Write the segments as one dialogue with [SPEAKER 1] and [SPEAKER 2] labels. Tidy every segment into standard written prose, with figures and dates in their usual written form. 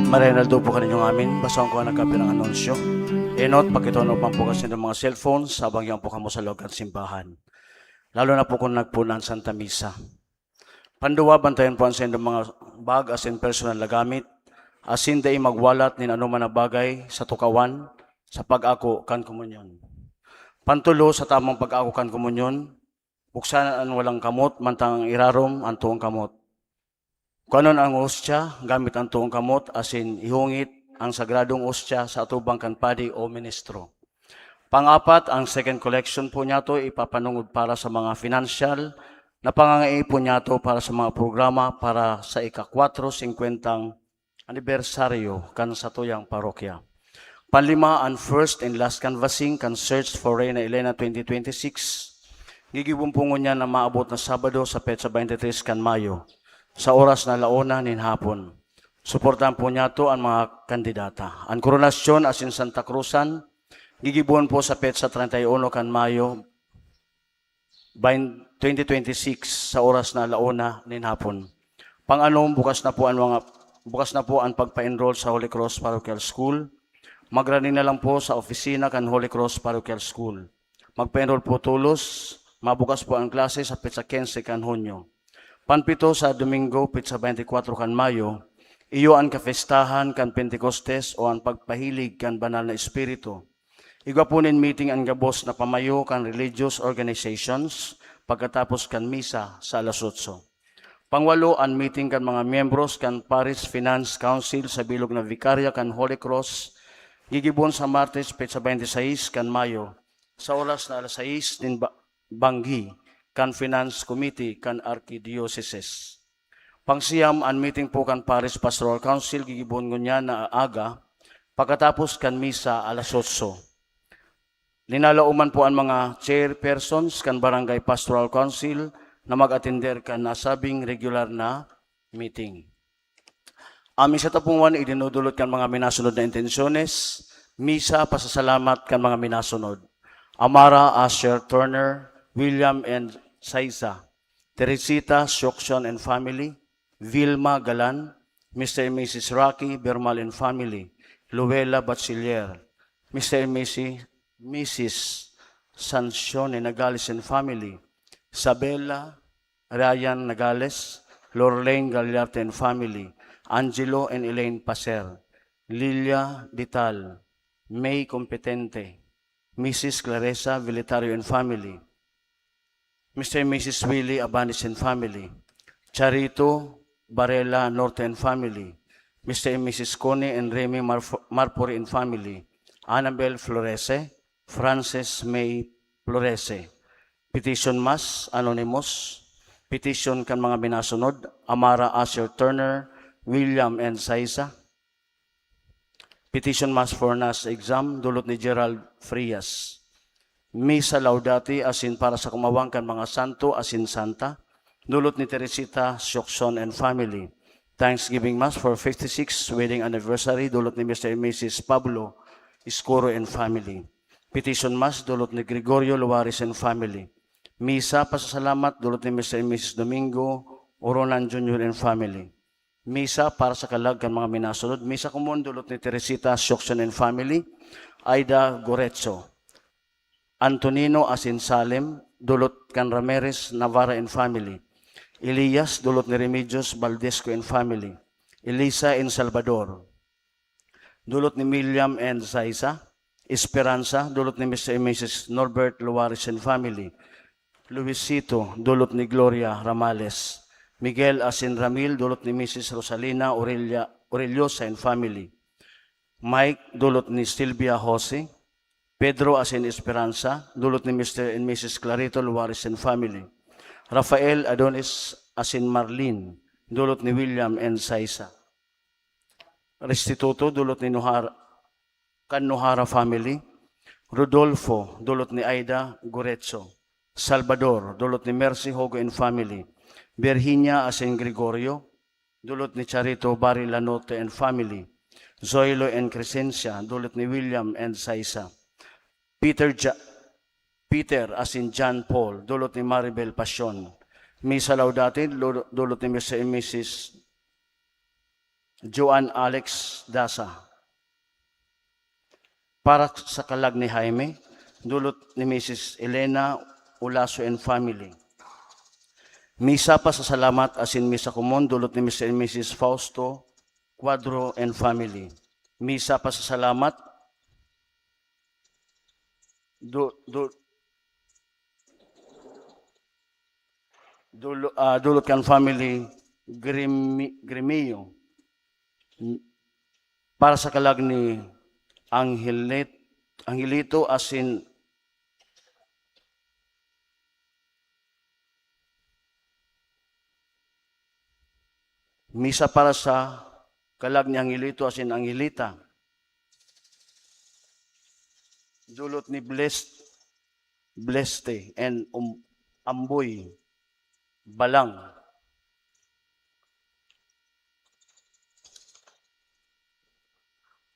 [SPEAKER 1] Marinaldo po kaninyong amin. Basahan ko ang nagkapirang anunsyo. Enot, pagkitono pang po kasi ng mga cellphones habang yung po kamo sa loob ng simbahan. Lalo na po kung nagpunan Santa Misa. Panduwa, bantayan po ang sa mga bag as in personal na gamit. Asin day magwalat nin anuman na bagay sa tukawan sa pag-ako kan komunyon. Pantulo sa tamang pag-ako kan komunyon, buksan ang walang kamot, mantang irarom ang tuong kamot. Kanon ang ostya, gamit ang tuong kamot, asin ihungit ang sagradong ostya sa atubang kanpadi o ministro. Pang-apat, ang second collection po niya to ipapanungod para sa mga financial na pangangaipon niya to para sa mga programa para sa ika-450 anibersaryo kan sa tuyang parokya. Panlima, ang first and last canvassing kan Search for Reyna Elena 2026. Gigibumpungon niya na maabot na Sabado sa petsa 23 kan Mayo sa oras na laona nin hapon. Suportahan po niya to ang mga kandidata. Ang koronasyon as in Santa Cruzan, gigibuon po sa petsa 31 kan Mayo 2026 sa oras na laona nin hapon. Pang-anom, bukas na po ang pagpa-enroll sa Holy Cross Parochial School. Magrani na lang po sa opisina kan Holy Cross Parochial School. Magpa-enroll po tulos, mabukas po ang klase sa petsa 15 kan Hunyo. Panpito sa Domingo, petsa 24 kan Mayo, iyo ang kafestahan kan Pentecostes o ang pagpahilig kan banal na espiritu. Igwapunin meeting ang gabos na pamayo kan religious organizations pagkatapos kan misa sa alas 8. Pangwalo, ang meeting kan mga miyembros kan Parish Finance Council sa bilog na Vicaria kan Holy Cross, gigibon sa Martes, petsa 26 kan Mayo, sa oras na alas 6 din Banggi, kan Finance Committee kan Archdiocese. Pangsiyam, ang meeting po kan Parish Pastoral Council, gigibon niya na aga, pagkatapos kan misa alas 8. Linalauman po ang mga chairpersons kan Barangay Pastoral Council na mag-attender kan nasabing regular na meeting. Aming sa tapungan, idinudulot kan mga minasunod na intensyones, misa, pasasalamat kan mga minasunod. Amara Asher Turner, William and Saiza, Teresita Shokshon and family, Vilma Galan, Mr. and Mrs. Rocky Bermal and family, Luella Bachiller, Mr. and Mrs. Sancione Nagales and family, Isabella Ryan Nagales, Lorraine Gagliarte and family, Angelo and Elaine Paser, Lilia Dital, May Competente, Mrs. Claresa Vilitario and family, Mr. and Mrs. Willie Abanis and family, Charito Barela Norte and family, Mr. and Mrs. Connie and Remy Marpori and family, Annabel Florese, Frances May Florese. Petition Mass, Anonymous. Petition kan mga binasunod, Amara Asher Turner, William and Saiza. Petition Mass for NAS exam, dulot ni Gerald Frias. Misa Laudati asin para sa kumawang kan mga santo asin santa, dulot ni Teresita Shokson and family. Thanksgiving Mass for 56th wedding anniversary, dulot ni Mr. and Mrs. Pablo Iscoro and family. Petition Mass, dulot ni Gregorio Luares and family. Misa pasasalamat, dulot ni Mr. and Mrs. Domingo Oronan Jr. and family. Misa para sa kalag kan mga minasunod. Misa kumun, dulot ni Teresita Shokson and family. Aida Gorecho. Antonino Asin Salem, dulot kan Ramirez Navarra and family. Elias, dulot ni Remedios Valdesco and family. Elisa and Salvador, dulot ni William and Saiza. Esperanza, dulot ni Mr. and Mrs. Norbert Luares and family. Luisito, dulot ni Gloria Ramales. Miguel Asin Ramil, dulot ni Mrs. Rosalina Aureliosa and family. Mike, dulot ni Silvia Jose. Pedro Asin Esperanza, dulot ni Mr. and Mrs. Clarito Luares and family. Rafael Adonis Asin Marlin, dulot ni William and Saiza. Restituto, dulot ni Nuhara family. Rodolfo, dulot ni Aida Gorezo. Salvador, dulot ni Mercy Hogo and family. Virginia Asin Gregorio, dulot ni Charito Bari Lanote and family. Zoilo and Crescencia, dulot ni William and Saiza. Peter asin John Paul, dulot ni Maribel Passion. Misa Laudati, dulot ni Mr. and Mrs. Joan Alex Dasa. Para sa kalag ni Jaime, dulot ni Mrs. Elena Ulaso and family. Misa pa sa salamat asin misa kumon dulot ni Mr. and Mrs. Fausto Cuadro and family. Misa pa sa salamat dulot kan family Grimio. Para sa kalag ni Angelito asin misa para sa kalag ni Angelito asin Angelita. Dulot ni Bleste and Amboy Balang.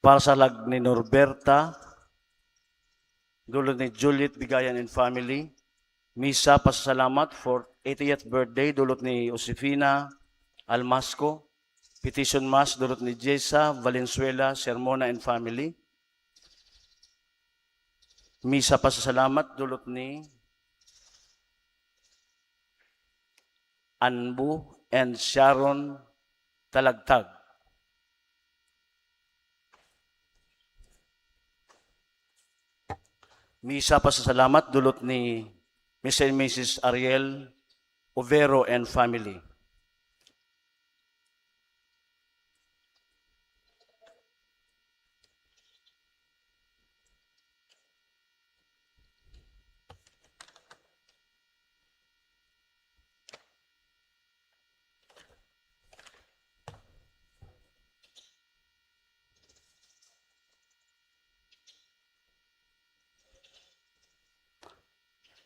[SPEAKER 1] Para sa lag ni Norberta, dulot ni Juliet Bigayan and family. Misa pasasalamat for 80th birthday, dulot ni Josefina Almasco. Petition Mass, dulot ni Jessa Valenzuela Sermona and family. Misa pasasalamat, dulot ni Anbu and Sharon Talagtag. Misa pasasalamat, dulot ni Mr. and Mrs. Ariel Overo and family.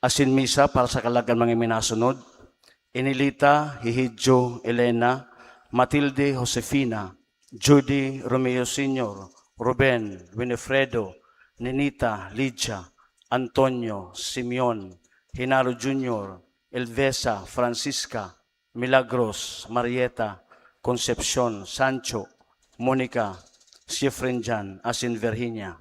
[SPEAKER 1] Asin misa para sa kalagan mga minasunod. Enilita Hihidjo Elena, Matilde Josefina, Judy Romeo Sr., Ruben Winifredo, Ninita Lidia, Antonio Simeon, Hinaro Jr., Elvesa Francisca, Milagros Marieta, Concepcion Sancho, Monica Siefrenjan, asin Virginia.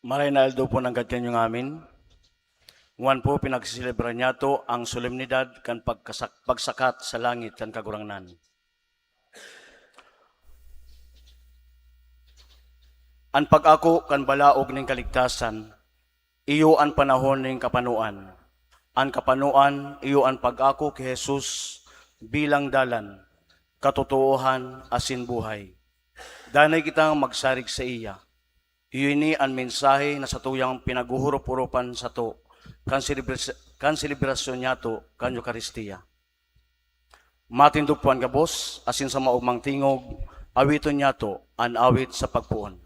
[SPEAKER 1] Maray na aldo po ng ganyan yung amin. Nguan po pinagsisilibra niya to ang solemnidad kan pagsakat sa langit kan kagurangnan. An pag-ako kan balaog ning kaligtasan, iyo ang panahon ning kapanuan. Ang kapanuan, iyo ang pag-ako kay Jesus bilang dalan, katotohan, asin buhay. Danay kitang magsarig sa iya. Iyo ini ang mensahe na sa tuyang pinaguhurup-urupan sa to, kan selebrasyon niya to, kan Eucharistia. Matindog po ang gabos, asin sa maugmang tingog, awiton niya to, an awit sa pagpuon.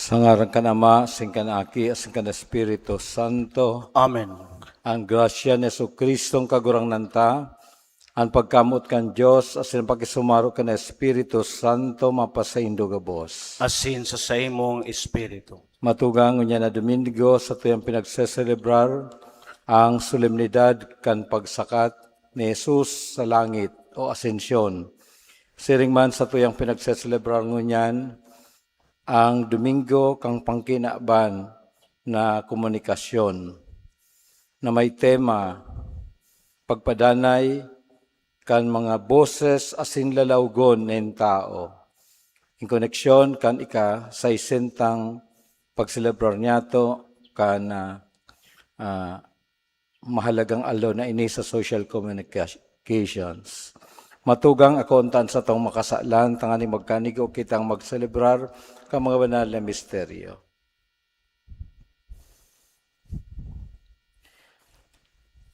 [SPEAKER 2] Sa ngaran ka Ama, sing ka na Aki, sing ka na Espiritu Santo,
[SPEAKER 1] Amen.
[SPEAKER 2] ang grasya ni Jesucristo kagurang nanta, ang pagkamot kan Diyos, asin pagkisumaro ka na Espiritu Santo, mapasaindo ka Bos.
[SPEAKER 1] Asin sa imong espiritu.
[SPEAKER 2] Matugang unya na Domingo sa tuyang pinagseselebrar ang solemnidad kan pagsakat ni Jesus sa langit o asensyon. Siring man sa tuyang pinagseselebrar ngunyan, ang Domingo kang pangkinaaban na komunikasyon na may tema pagpadanay kan mga boses asin lalawgon ng tao. In koneksyon kan ika sa isentang pagselebrar niya to kan mahalagang alo na ini sa social communications. Matugang akontan sa tong makasalan, tangani magkanigo kitang magselebrar ka mga banal na misteryo.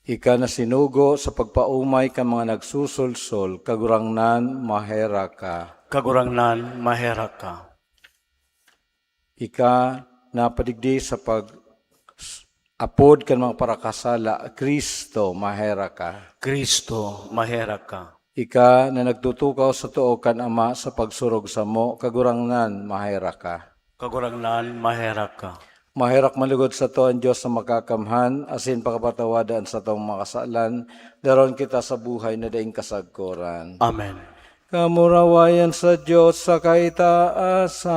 [SPEAKER 2] Ika na sinugo sa pagpaumay ka mga nagsusulsol, kagurangnan mahera ka.
[SPEAKER 1] Kagurangnan mahera ka.
[SPEAKER 2] Ika napadigdi sa apod kan mga parakasala, Kristo, mahera ka.
[SPEAKER 1] Kristo, mahera ka.
[SPEAKER 2] Ika na nagtutukaw sa tuo kan Ama sa pagsurog sa mo, kagurangnan, mahera ka.
[SPEAKER 1] Kagurangnan, mahera ka.
[SPEAKER 2] Mahirak malugod sa to ang Diyos na makakamhan, asin pakapatawadan sa tong makasalan, daron kita sa buhay na daing kasagkuran.
[SPEAKER 1] Amen.
[SPEAKER 2] Kamurawayan sa Diyos sa kaitaasan.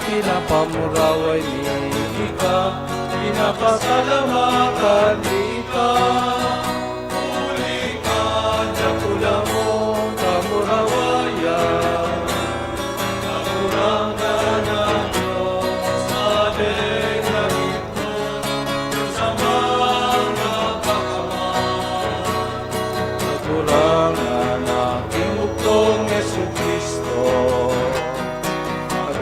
[SPEAKER 2] Pinapamuraway ni Ika, pinapasalamatan Ika. Uli ka na pula mo, kamurawayan, kamurangan ng Diyos, alin na ito, sa mga kakamang, kamurangan ng Imugtong Jesucristo.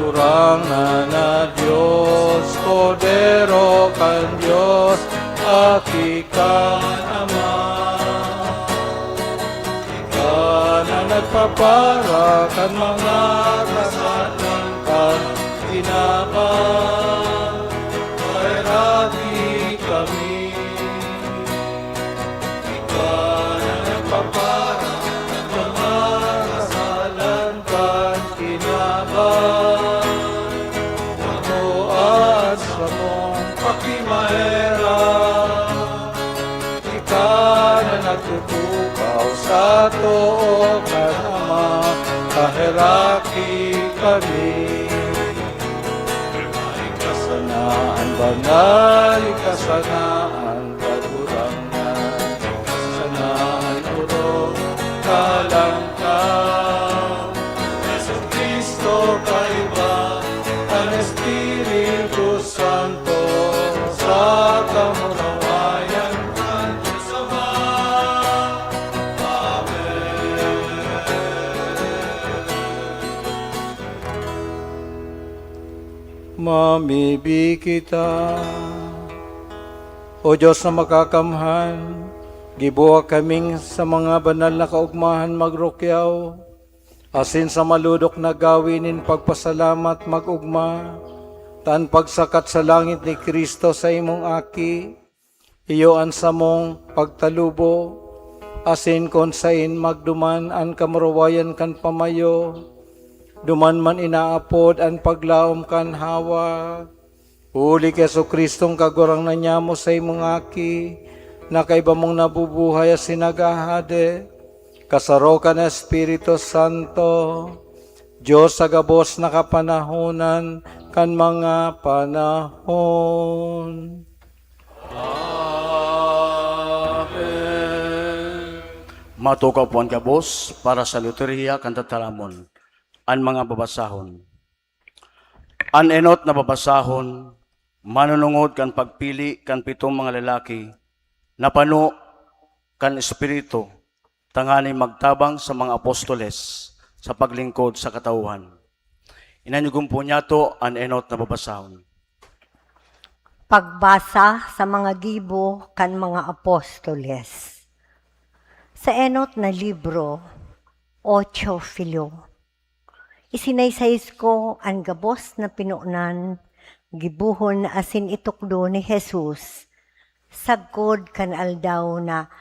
[SPEAKER 2] Kagurangan na Diyos, Kodero kan Diyos, Aki kan Ama. Ika na nagpapara kan mga kasalan kan tinapan, kairati kami. Ika na nagpapara kan mga kasalan kan tinapan, sa mong pakimahera. Ika na nagtutukaw sa tuo kan Ama, kaheraki kami. Ikasanaan banal, ikasanaan kagurangan, ikasanaan urong kalangkang. Jesucristo kaiba, ang Espiritu Santo, sa kamurawayan ng Diyos Ama. Amen. Mamibi kita, O Diyos na makakamhan, gibuha kaming sa mga banal na kaugmahan magrukyaw, asin sa maludok na gawinin pagpasalamat mag-ugma, taan pagsakat sa langit ni Kristo sa imong aki, iyoan sa mong pagtalubo, asin kon sain magduman an kamurawayan kan pamayo, duman man inaapod an paglaom kan hawa, uli keso Kristong kagurang na niya mo sa imong aki, na kaiba mong nabubuhay as sinagahade, kasaro ka na Espiritu Santo, Diyos sa gabos na kapanahonan, kan mga panahon. Amen.
[SPEAKER 1] Matukaw po ang kabos para sa liturhiya kan tatalamon. Ang mga babasahon. An enot na babasahon, manunungod kan pagpili kan pitong mga lalaki, napano kan Espiritu, tangani magtabang sa mga apostoles sa paglingkod sa katauhan. Inanyugong po niya to ang enot na babasahon.
[SPEAKER 3] Pagbasa sa mga gibo kan mga apostoles. Sa enot na libro, 8 Filo, isinaysayis ko ang gabos na pinunan, gibuhon na asin itukdo ni Jesus, sagkod kan aldaw na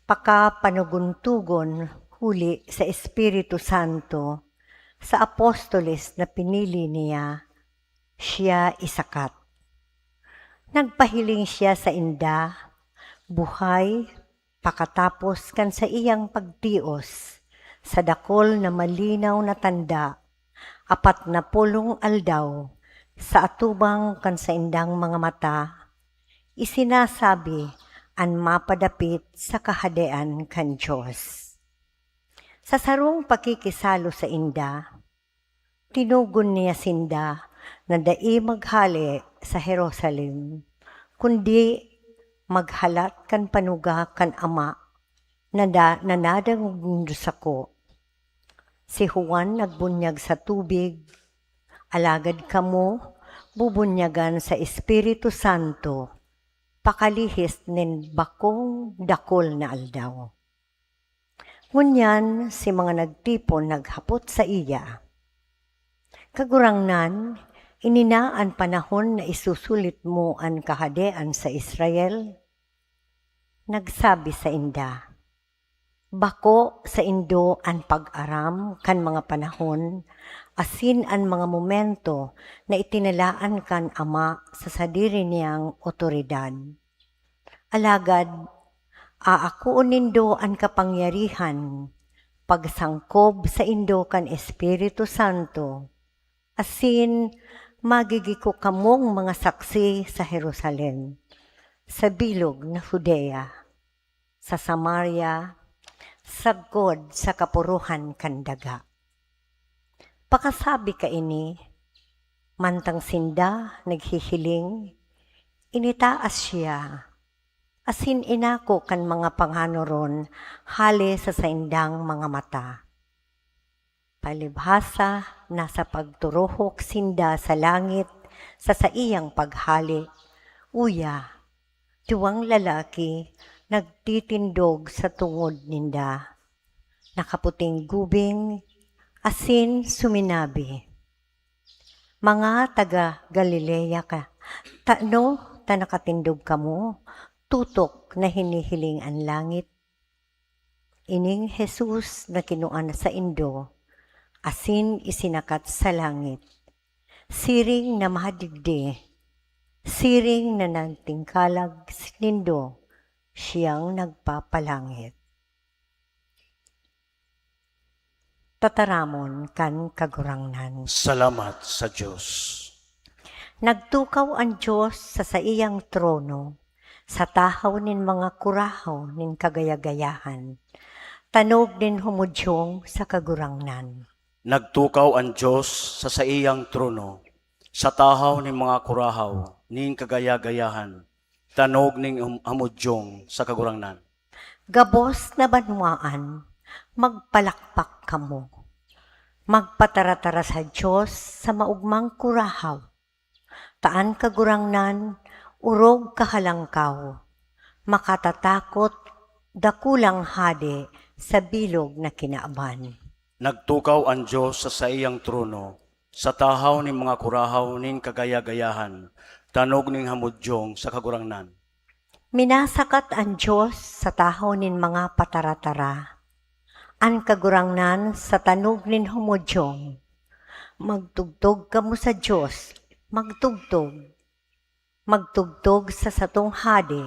[SPEAKER 3] pakapanuguntugon huli sa Espiritu Santo sa apostoles na pinili niya, siya isakat. Nagpahiling siya sa inda, buhay, pakatapos kan sa iyang pagtios, sa dakol na malinaw na tanda, 40 aldaw, sa atubang kan sa indang mga mata, isinasabi, an mapadapit sa kahadean kan Diyos. Sa sarong pakikisalo sa inda, tinugon niya sinda na dai maghali sa Jerusalem, kundi maghalat kan panuga kan ama na nadangog sako. Si Juan nagbunyag sa tubig, alagad kamo bubunyagan sa Espiritu Santo, pakalihis nin bakong dakol na aldaw. Ngunyan si mga nagtipon naghapot sa iya. Kagurangnan, ininaan panahon na isusulit mo ang kahadean sa Israel? Nagsabi sa inda, bako sa indo ang pag-aram kan mga panahon, asin ang mga momento na itinalaan kan ama sa sadiri niyang otoridad. Alagad, aakuon nindo ang kapangyarihan, pagsangkob sa indo kan Espiritu Santo, asin magigiko kamong mga saksi sa Jerusalem, sa bilog na Judea, sa Samaria, sagkod sa kapuruhan kandaga. Pakasabi ka ini, mantang sinda naghihiling, initaas siya, asin inako kan mga panganoron hali sa saindang mga mata. Palibhasa nasa pagturuhok sinda sa langit sa saiyang paghali, uya, duwang lalaki nagtitindog sa tungod ninda, nakaputing gubing, asin suminabi, mga taga Galilea ka, tano ta nakatindog kamo, tutok na hinihiling ang langit. Ining Jesus na kinuan sa indo, asin isinakat sa langit, siring na mahadigdi, siring na nagtingkalag nindo, siyang nagpapalangit. Tataramon kan kagurangnan.
[SPEAKER 1] Salamat sa Diyos.
[SPEAKER 3] Nagtukaw ang Diyos sa saiyang trono, sa tahaw nin mga kurahaw nin kagayagayahan, tanog nin humudyong sa kagurangnan.
[SPEAKER 1] Nagtukaw ang Diyos sa saiyang trono, sa tahaw ni mga kurahaw, ning kagaya-gayahan, tanog ning hamudyong sa kagurangnan.
[SPEAKER 3] Gabos na banwaan, magpalakpak kamo. Magpataratara sa Diyos sa maugmang kurahaw. Taan kagurangnan, urog kahalangkaw. Makatatakot, dakulang hade sa bilog na kinaaban.
[SPEAKER 1] Nagtukaw ang Diyos sa saiyang trono, sa tahaw ni mga kurahaw ning kagaya-gayahan, tanog ning hamudyong sa kagurangnan.
[SPEAKER 3] Minasakat ang Diyos sa tahaw nin mga pataratara. Ang kagurangnan sa tanog nin humudyong. Magtugtog kamo sa Diyos, magtugtog. Magtugtog sa satong hade,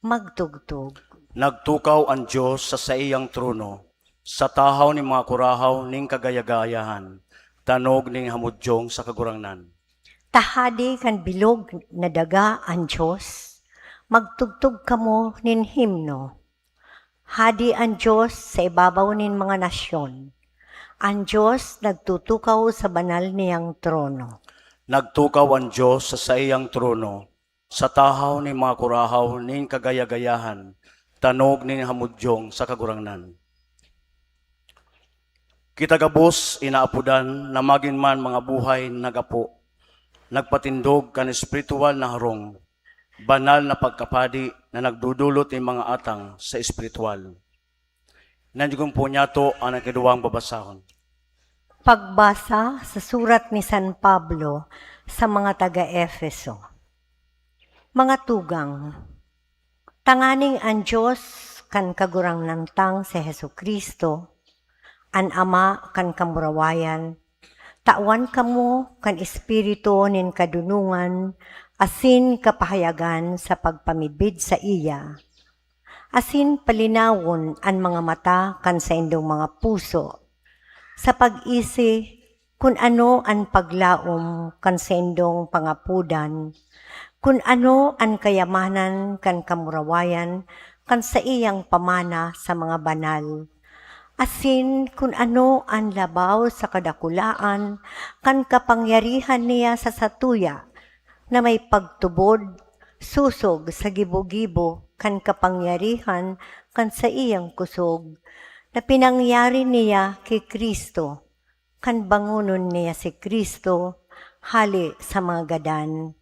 [SPEAKER 3] magtugtog.
[SPEAKER 1] Nagtukaw ang Diyos sa saiyang trono, sa tahaw ni mga kurahaw ning kagaya-gayahan, tanog ning hamudyong sa kagurangnan.
[SPEAKER 3] Tahadi kan bilog na daga ang Diyos, magtugtog kamo nin himno. Hadi ang Diyos sa ibabaw nin mga nasyon. Ang Diyos nagtutukaw sa banal niyang trono.
[SPEAKER 1] Nagtukaw ang Diyos sa saiyang trono, sa tahaw ni mga kurahaw ning kagaya-gayahan, tanog ning hamudyong sa kagurangnan. Kitagabos inaapudan na magin man mga buhay nagapo, nagpatindog kan espiritual na harong, banal na pagkapadi na nagdudulot ng mga atang sa espiritual. Nandiyon po niya to ang nakiduwang babasahon.
[SPEAKER 3] Pagbasa sa surat ni San Pablo sa mga taga-Efeso. Mga tugang, tanganing ang Diyos kan kagurangnan tang si Jesucristo, an Ama kan kamurawayan, tawan kamo kan Espiritu nin kadunungan, asin kapahayagan sa pagpamibid sa iya. Asin palinawon ang mga mata kan sa indong mga puso, sa pag-isi kung ano ang paglaom kan sa indong pangapudan, kung ano ang kayamanan kan kamurawayan kan sa iyang pamana sa mga banal, asin kun ano ang labaw sa kadakulaan, kan kapangyarihan niya sa satuya, na may pagtubod, susog sa gibo-gibo, kan kapangyarihan, kan sa iyang kusog, na pinangyari niya kay Kristo, kan bangunon niya si Kristo, hali sa mga gadan,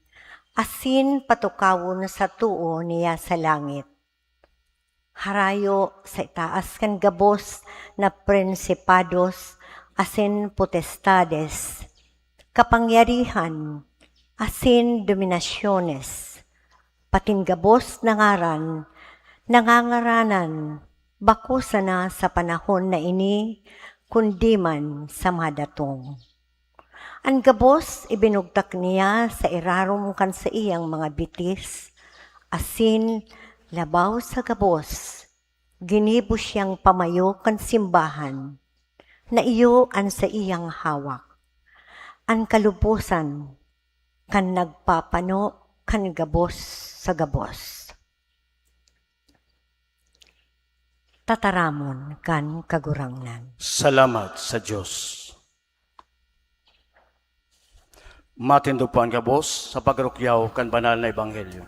[SPEAKER 3] asin patukawon sa tuo niya sa langit. Harayo sa itaas kan gabos na prinsipados, asin potestades, kapangyarihan, asin dominasyones, pating gabos na ngaran, nangangaranan, bakusa na sa panahon na ini, kundi man sa madatong. Ang gabos ibinugtak niya sa irarom kan sa iyang mga bitis, asin labaw sa gabos, ginibo siyang pamayo kan simbahan, na iyo ang sa iyang hawak. Ang kalupusan, kan nagpapano kan gabos sa gabos. Tataramon kan kagurangnan.
[SPEAKER 1] Salamat sa Diyos. Matindog po ang gabos sa pagrukyaw kan banal na ebanghelyo.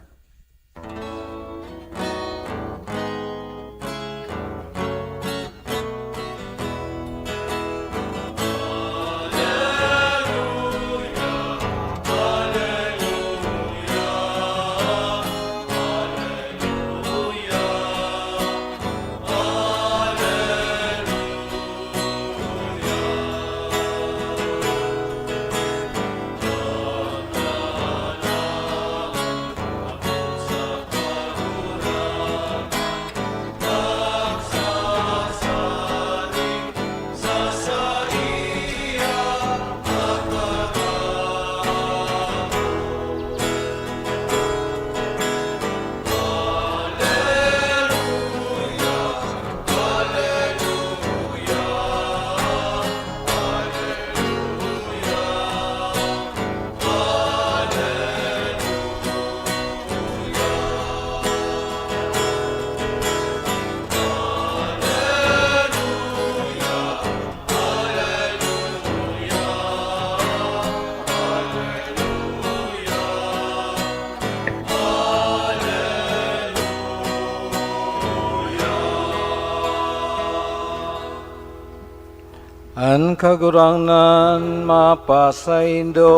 [SPEAKER 2] An kagurangnan mapasaindo,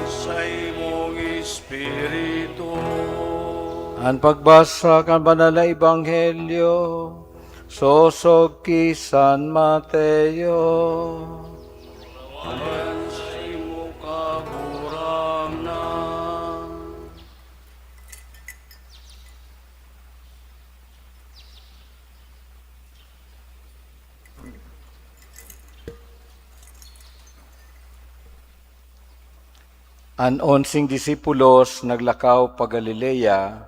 [SPEAKER 1] Sa imong Espiritu,
[SPEAKER 2] an pagbasa kan banal na ebanghelyo, sosog ki San Mateo.
[SPEAKER 1] ayon sa imong kagurangnan.
[SPEAKER 2] An 11 disipulos naglakaw pa Galilea,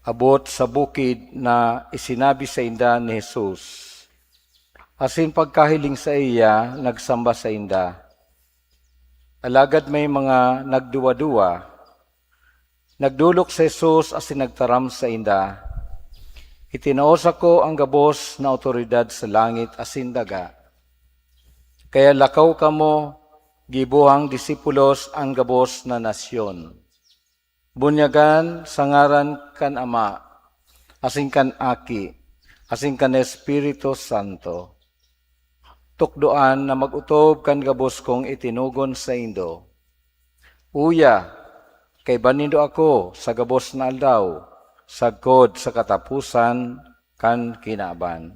[SPEAKER 2] abot sa bukid na isinabi sa inda ni Jesus. Asin pagkahiling sa iya, nagsamba sa inda. Alagad may mga nagduwa-duwa. Nagdulok sa Jesus asin nagtaram sa inda. Itinaos ako ang gabos na otoridad sa langit asin daga. Kaya lakaw kamo, gibuhang disipulos ang gabos na nasyon. Bunyagan sa ngaran kan Ama, asing kan Aki, asing kan Espiritu Santo. Tukdoan na magutob kan gabos kong itinugon sa indo. Uya, kay banindo ako sa gabos na aldaw, sagkod sa katapusan kan kinaban.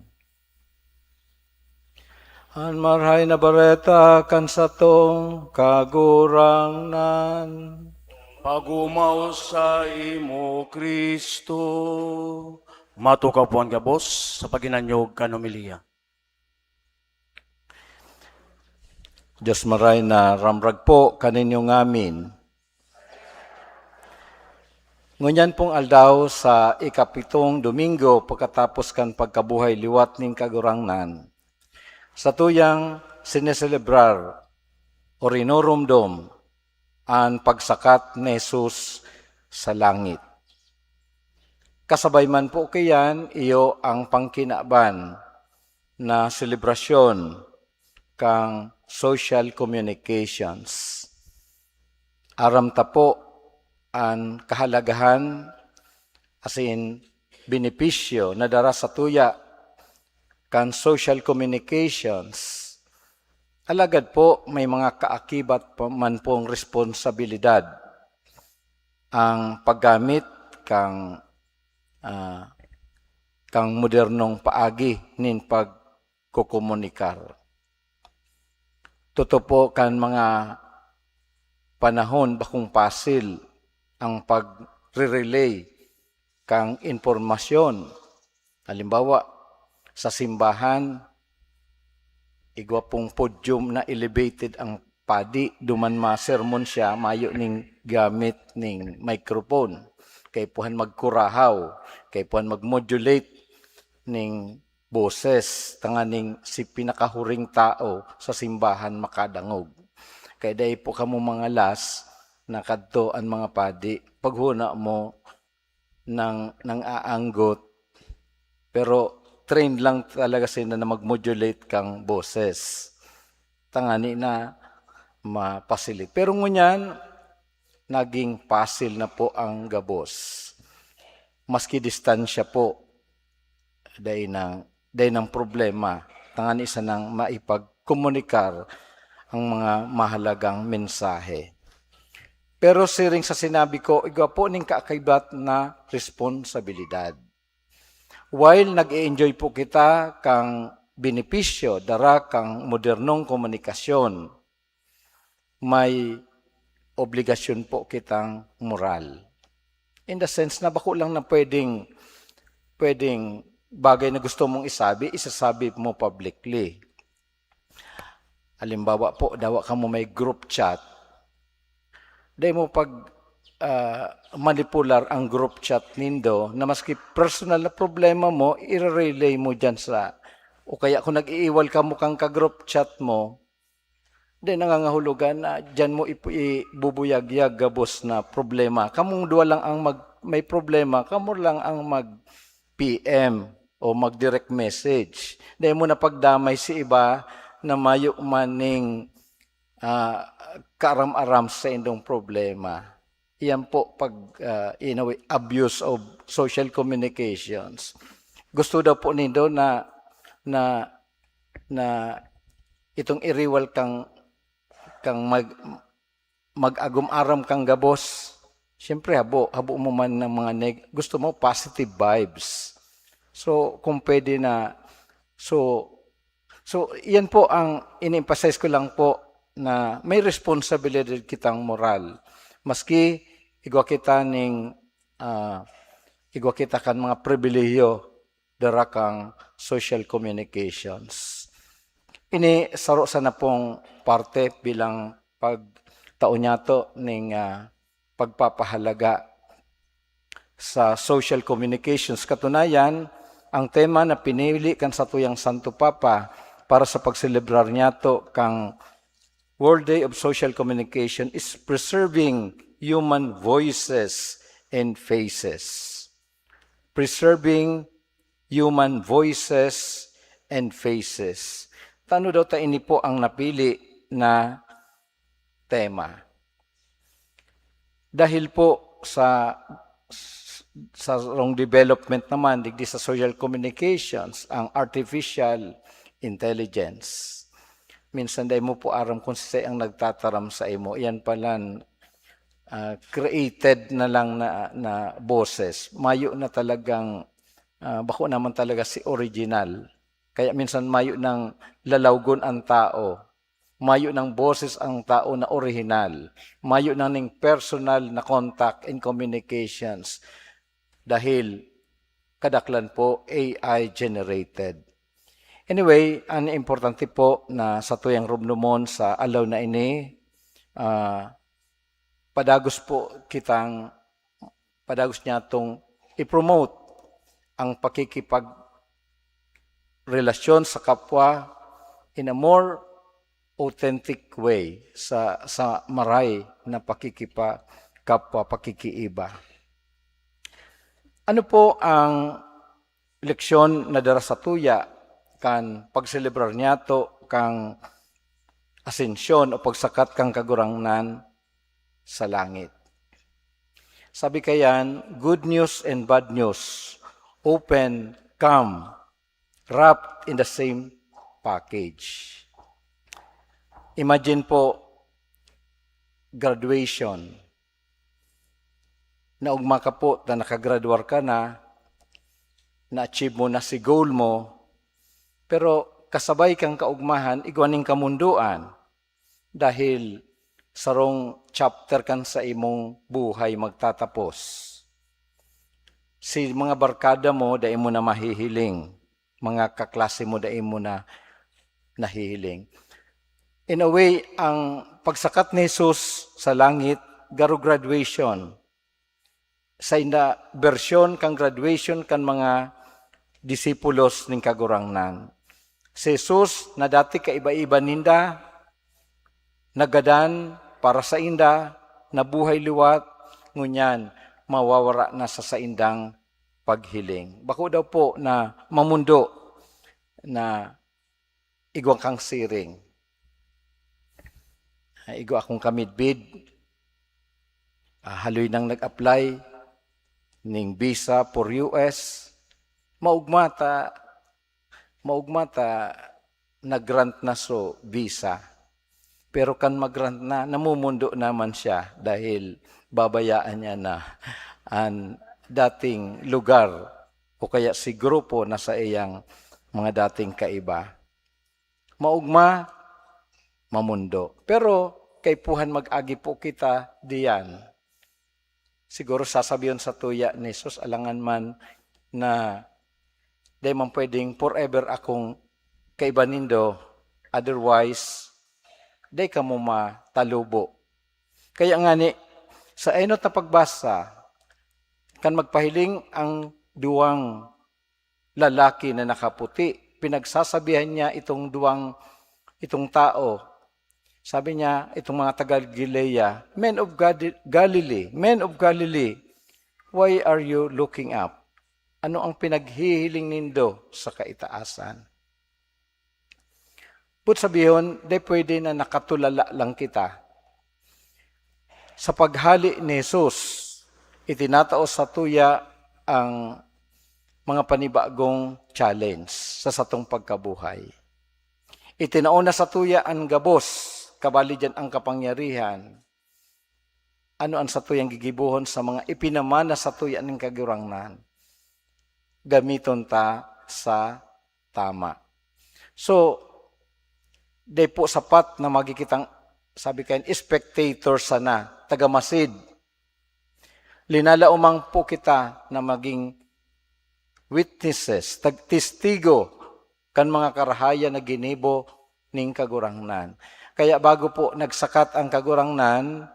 [SPEAKER 2] An marhay na bareta kan satong kagurangnan.
[SPEAKER 1] Pagumaw sa imo, Kristo. Matukaw po ang gabos sa paginanyog kanumilia.
[SPEAKER 2] Diyos maray na ramrag po kaninyo ngamin. Ngunyan pong aldaw sa ikapitong Domingo pagkatapos kan pagkabuhay liwat ning kagurangnan. Sa tuyang sineselebrar o rinorumdom ang pagsakat ni Jesus sa langit. Kasabay man po kayan, iyo ang pangkinaban na selebrasyon kang social communications. Aram ta po ang kahalagahan as in benepisyo na dara sa tuya kan social communications. Alagad po may mga kaakibat pa man pong responsibilidad ang paggamit kang modernong paagi nin pagkukomunikar. Totoo po kan mga panahon bakong pasil ang pagre-relay kang informasyon. Halimbawa, sa simbahan, igwa pong podium na elevated ang padi, duman ma-sermon siya, mayo ning gamit ning microphone. Kay puhan magkurahaw, kay puhan mag-modulate ning boses, tanganing si pinakahuring tao sa simbahan makadangog. Kay dahi po kamo mga las, nakadto ang mga padi, paghuna mo nang aanggot, pero trained lang talaga sila na mag-modulate kang boses. Tangani na mapasilit. Pero ngunyan, naging pasil na po ang gabos. Maski distansya po, dahil ng problema, tangani isa nang maipagkomunikar ang mga mahalagang mensahe. Pero siring sa sinabi ko, igwa po ning kakaibat na responsibilidad. While nag-i-enjoy po kita kang benepisyo, dara kang modernong komunikasyon, may obligasyon po kitang moral. In the sense na bako lang na pwedeng bagay na gusto mong isasabi mo publicly. Halimbawa po, dawa ka mo may group chat, dahil mo pag manipular ang group chat nindo na maski personal na problema mo, i-relay mo dyan o kaya kung nag-iiwal ka mo kang ka-group chat mo, dahil nangangahulugan na dyan mo ibubuyag-yag gabos na problema. Kamong duwa lang ang may problema, kamo lang ang mag-PM o mag-direct message. Dahil mo na pagdamay si iba na mayo maning kaaram-aram sa indong problema. Iyan po pag in a way, abuse of social communications. Gusto daw po nindo na itong iriwal kang mag-agum-aram kang gabos. Siyempre habo mo man ng mga gusto mo positive vibes. So kung pwede na so iyan po ang in-emphasize ko lang po na may responsibilidad kitang moral. Maski igwa kita kan mga pribilehiyo dara kang social communications. Ini saro sa na pong parte bilang pagtaon niyato ning pagpapahalaga sa social communications. Katunayan, ang tema na pinili kan sa tuyang Santo Papa para sa pagselebrar niyato kang World Day of Social Communication is preserving human voices and faces. Preserving human voices and faces. Tano daw ta ini po ang napili na tema. Dahil po sa wrong development naman, digdi sa social communications, ang artificial intelligence. Minsan dahil mo po aram kung siya ang nagtataram sa imo, yan palan created na lang na boses. Mayo na talagang, bako naman talaga si original. Kaya minsan mayo ng lalawgon ang tao. Mayo ng boses ang tao na original. Mayo ng personal na contact and communications. Dahil kadaklan po AI generated. Anyway, ang importante po na sa tuyang rumnumon sa alaw na ini, padagos niya itong i-promote ang pakikipagrelasyon sa kapwa in a more authentic way sa maray na pakikipagkapwa, pakikiiba. Ano po ang leksyon na dara sa tuya kan pagselebrar niya to kang asensyon o pagsakat kang kagurangnan sa langit? Sabi kayan, good news and bad news, open, come, wrapped in the same package. Imagine po, graduation. Naugma ka po na nakagraduar ka na-achieve mo na si goal mo, pero kasabay kang kaugmahan, igwaning kamunduan dahil sarong chapter kan sa imong buhay magtatapos. Si mga barkada mo, dahil mo na mahihiling. Mga kaklase mo, dahil mo na nahihiling. In a way, ang pagsakat ni Jesus sa langit, garo graduation. Sa ina bersyon kang graduation kan mga disipulos ning kagurangnan. Si Jesus na dati kaiba-iba ninda, nagadan para sa inda, nabuhay liwat, ngunyan, mawawara na sa saindang paghiling. Bako daw po na mamundo na igwang kang siring. Igwa akong kamidbid, haloy nang nag-apply ning visa for US, maugmata nag-grant na so visa. Pero kan mag-grant na, namumundo naman siya dahil babayaan niya na ang dating lugar o kaya si grupo na sa iyang mga dating kaiba. Maugma, mamundo. Pero kay puhan mag-agi po kita diyan. Siguro sasabihin sa tuya ni Jesus, alangan man na di man pwedeng forever akong kaiba nindo, otherwise, di ka mo matalubo. Kaya nga ni, sa enot na pagbasa, kan magpahiling ang duwang lalaki na nakaputi, pinagsasabihan niya itong tao. Sabi niya, itong mga taga-Galilea, Men of Galilee, why are you looking up? Ano ang pinaghihiling nindo sa kaitaasan? But sabihin, di pwede na nakatulala lang kita. Sa paghali ni Jesus, itinatao sa tuya ang mga panibagong challenge sa satong pagkabuhay. Itinauna sa tuya ang gabos, kabali dyan ang kapangyarihan. Ano ang sa tuyang gigibuhon sa mga ipinamana sa tuya ng kagurangnan? Gamiton ta sa tama. So, di po sapat na magikitang, sabi kayo, spectator sana, tagamasid. Linalaumang po kita na maging witnesses, tagtistigo, kan mga karahaya na ginibo ning kagurangnan. Kaya bago po nagsakat ang kagurangnan,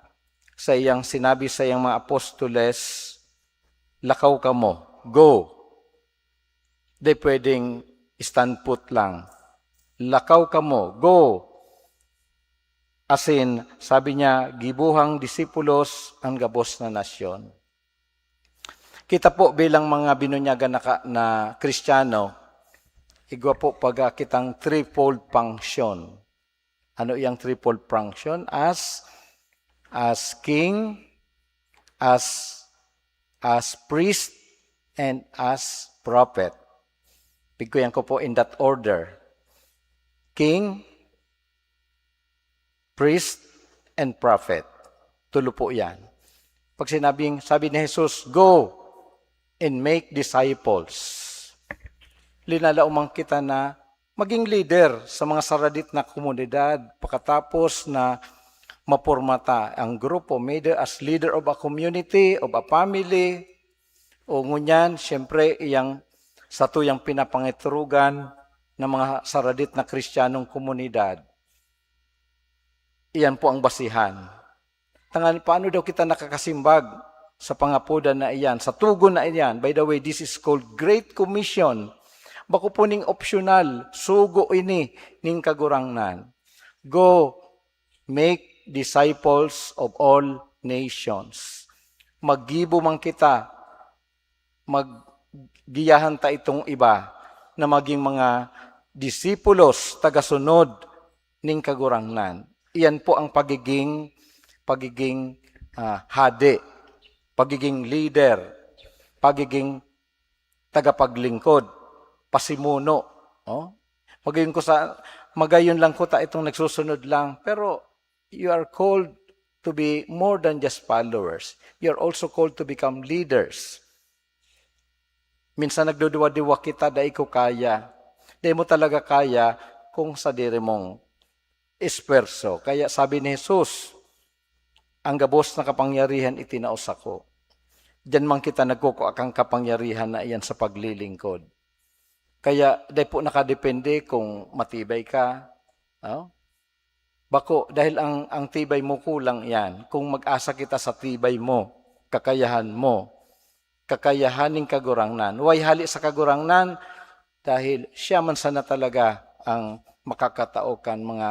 [SPEAKER 2] sa iyang sinabi sa iyang mga apostoles, lakaw ka mo, go. Di pwedeng stand put lang. Lakaw ka mo, go. As in, sabi niya, gibuhang disipulos ang gabos na nasyon. Kita po bilang mga binunyagan na Kristiyano, igwa po pag kitang threefold function. Ano yung threefold function? As king, as priest, and as prophet. Bigyan ko po in that order. King, priest, and prophet. Tulo po yan. Pag sabi ni Jesus, go and make disciples. Linalaumang kita na maging leader sa mga saradit na komunidad pagkatapos na mapurmata ang grupo, either as leader of a community, of a family, o ngunyan, siyempre, iyang sa tuyang pinapangiturugan ng mga saradit na Kristiyanong komunidad. Iyan po ang basihan. Paano daw kita nakakasimbag sa pangapudan na iyan, sa tugon na iyan? By the way, this is called Great Commission. Bako po ning optional, sugo ini ning kagurangnan. Go, make disciples of all nations. Maggibo man kita, maggiyahan ta itong iba na maging mga disipulos, tagasunod ning kagurangnan. Iyan po ang pagiging hade, pagiging leader, pagiging tagapaglingkod, pasimuno. Oh? Magayon lang ko ta itong nagsusunod lang. Pero you are called to be more than just followers. You are also called to become leaders. Minsan nagduduwa-diwa kita, dahil ko kaya. Dahil mo talaga kaya kung sa diri mong esperso. Kaya sabi ni Jesus, ang gabos na kapangyarihan itinaos ako. Diyan man kita nagkukuha kang kapangyarihan na iyan sa paglilingkod. Kaya dahil po nakadepende kung matibay ka. Oh? Bako, dahil ang tibay mo kulang yan. Kung mag-asa kita sa tibay mo, kakayahaning kagurangnan. Huwag hali sa kagurangnan dahil siya man sana talaga ang makakataokan mga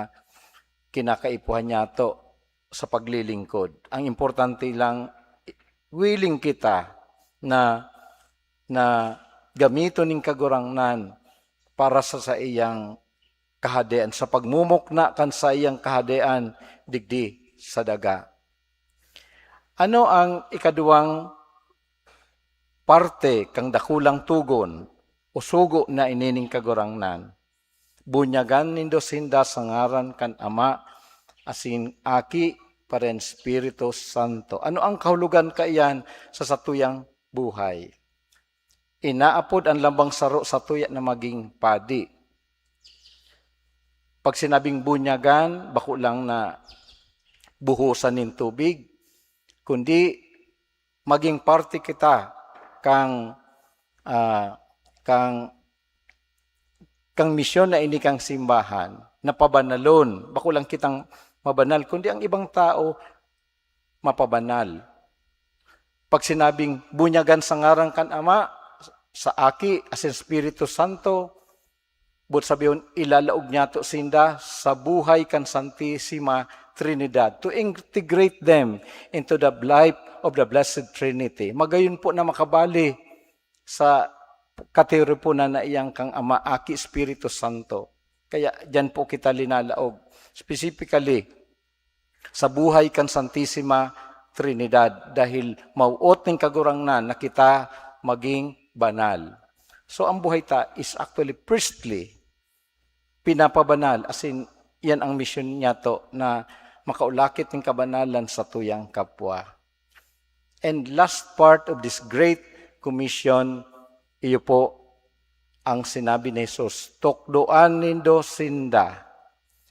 [SPEAKER 2] kinakaipuhan niya to sa paglilingkod. Ang importante lang, willing kita na gamito ning kagurangnan para sa iyang kahadean, sa pagmumukna kan sa iyang kahadean digdi sa daga. Ano ang ikaduwang parte kang dakulang tugon o sugo na inining kagurangnan? Bunyagan nindo sinda sa ngaran kan Ama asin Aki paren Espiritu Santo. Ano ang kahulugan kaiyan sa satuyang buhay? Inaapod ang lambang saro sa tuya na maging padi. Pag sinabing bunyagan, bako lang na buhusan ng tubig, kundi maging parte kita kang misyon na ini kang simbahan, na pabanalon. Bako lang kitang mabanal, kundi ang ibang tao mapabanal. Pag sinabing bunyagan sa ngarang kan Ama, sa Aki, as in Espiritu Santo, but sabihin, ilalaog niya to sinda sa buhay kan Santissima Trinidad to integrate them into the life of the Blessed Trinity. Magayon po na makabali sa katiripunan na iyang kang Ama, Aki, Espiritu Santo. Kaya dyan po kita linalaog. Specifically, sa buhay kan Santissima Trinidad dahil mauot ng kagurangnan na kita maging banal. So ang buhay ta is actually priestly. Pinapabanal, as in, yan ang mission niya to, na makaulakit ng kabanalan sa tuyang kapwa. And last part of this great commission, iyo po ang sinabi ni Jesus, tukdoan nindo sinda.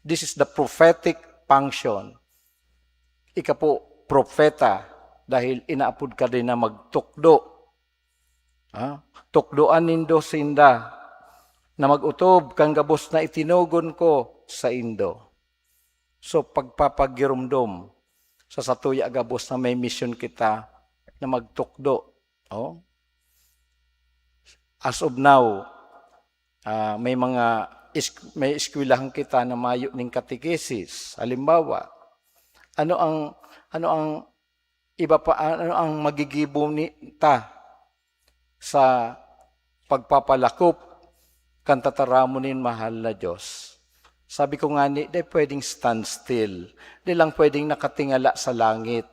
[SPEAKER 2] This is the prophetic function. Ika po, propeta, dahil inaapod ka din na magtukdo. Tukdoan nindo sinda, na magutob kang gabos na itinugon ko sa indo. So pagpapagirumdom sa satuya gabos na may mission kita na magtukdo. As of now, may eskwelahan kita na mayo ning katekesis. Halimbawa, ano ang magigibo ta sa pagpapalakop kan tataramunin mahal na Diyos. Sabi ko nga di pwedeng stand still. Di lang pwedeng nakatingala sa langit,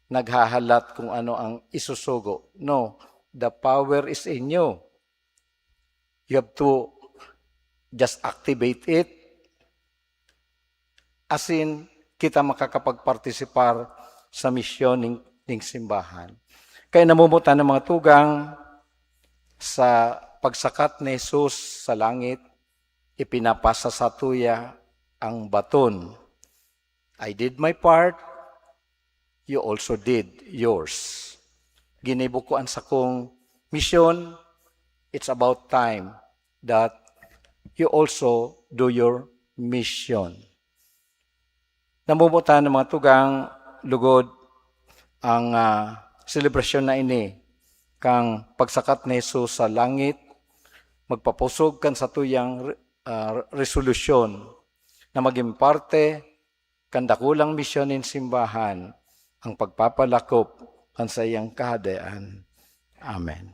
[SPEAKER 2] naghahalat kung ano ang isusugo. No, the power is in you. You have to just activate it. As in, kita makakapagpartisipar sa misyon ng simbahan. Kaya namumutan ng mga tugang sa pagsakat ni Jesus sa langit, ipinapasa sa tuya ang baton. I did my part, you also did yours. Ginibukuan sa kong mission, it's about time that you also do your mission. Namumutan ng mga tugang lugod ang selebrasyon na ini, kang pagsakat ni Jesus sa langit, magpapusog kan sa tuyang resolusyon na maging parte kan dakulang misyon ng simbahan ang pagpapalakop kan sa iyang kahadaan. Amen.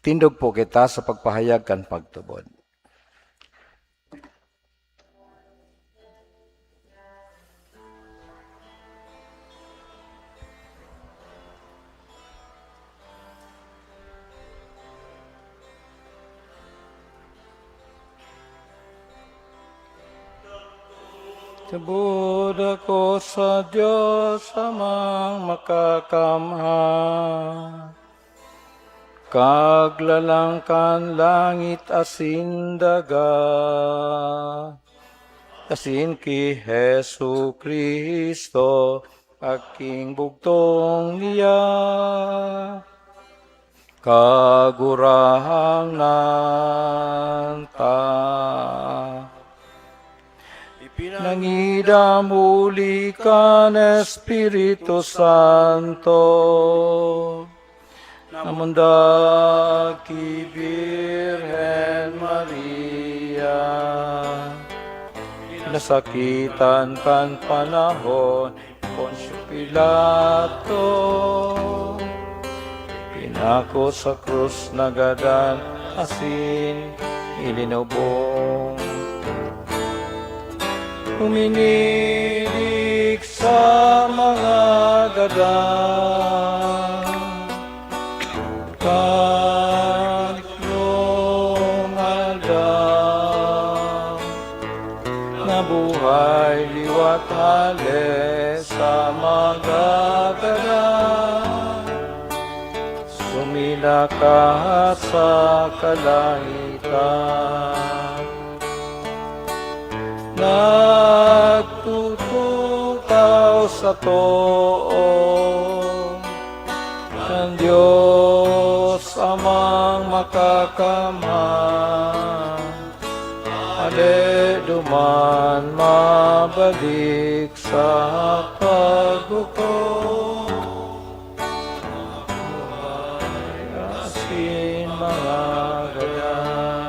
[SPEAKER 2] Tindog po kita sa pagpahayag kan pagtubod. Tubod ako sa Diyos amang makakamha, kaglalangkan langit asin daga, asin ki Hesu Kristo, aking bugtong niya, kagurahang nanta. Nangidamuli ka na Espiritu Santo, namundag ki Birhen Maria, nasakitan kan panahon, Poncio Pilato, pinako sa krus nagadan, asin ilinubong. Uminilig sa mga gadang, katlong aldam, nabuhay liwat hale sa mga gadang, sumila ka sa kalangitan. Nagtutukaw sa too ng Diyos amang makakamhan, ale duman mabalik sa pagbuko, buhay asin mga gayan.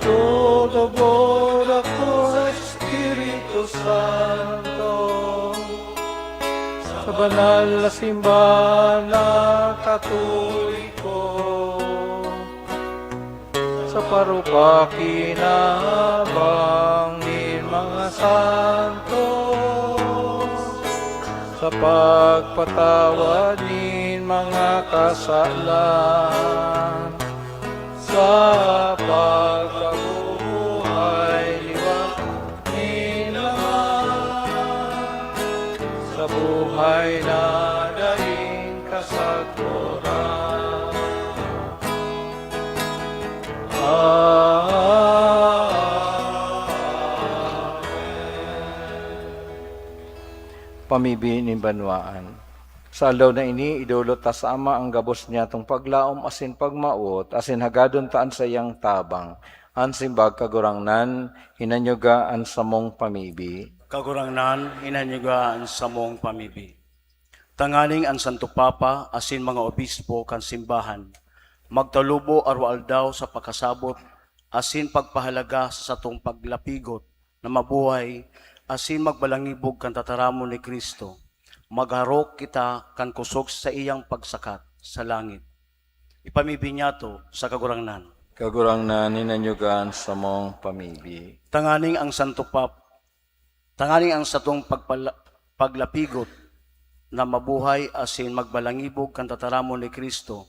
[SPEAKER 2] Tubod ako, Espiritu Santo, sa banal na simbahan na Katoliko, sa parubaki na bangin mga santo, sa pagpatawad nin mga kasalan, sa pagkabuhay liwat nilaman, sa buhay na daing kasagpuran. Pamibi ni Banwaan. Sa alaw na ini, idulot ta sa ama ang gabos niya tong paglaom asin pagmaot, asin hagadon taan sa iyang tabang. Ansimbag kagurangnan, hinanyugaan sa mong pamibi.
[SPEAKER 1] Kagurangnan, inanyugaan sa mong pamibi. Tanganing ang Santo Papa, asin mga obispo kan simbahan, magtalubo arwaldaw sa pagkasabot, asin pagpahalaga sa satong paglapigot na mabuhay, asin magbalangibog kan tataramon ni Kristo. Magharok kita kan kusog sa iyang pagsakat sa langit. Ipamibi niya to sa kagurangnan.
[SPEAKER 2] Kagurangnan, hinanyugaan sa mong pamibi.
[SPEAKER 1] Tanganing ang satong paglapigot na mabuhay asin magbalangibog kan tataramon ni Kristo.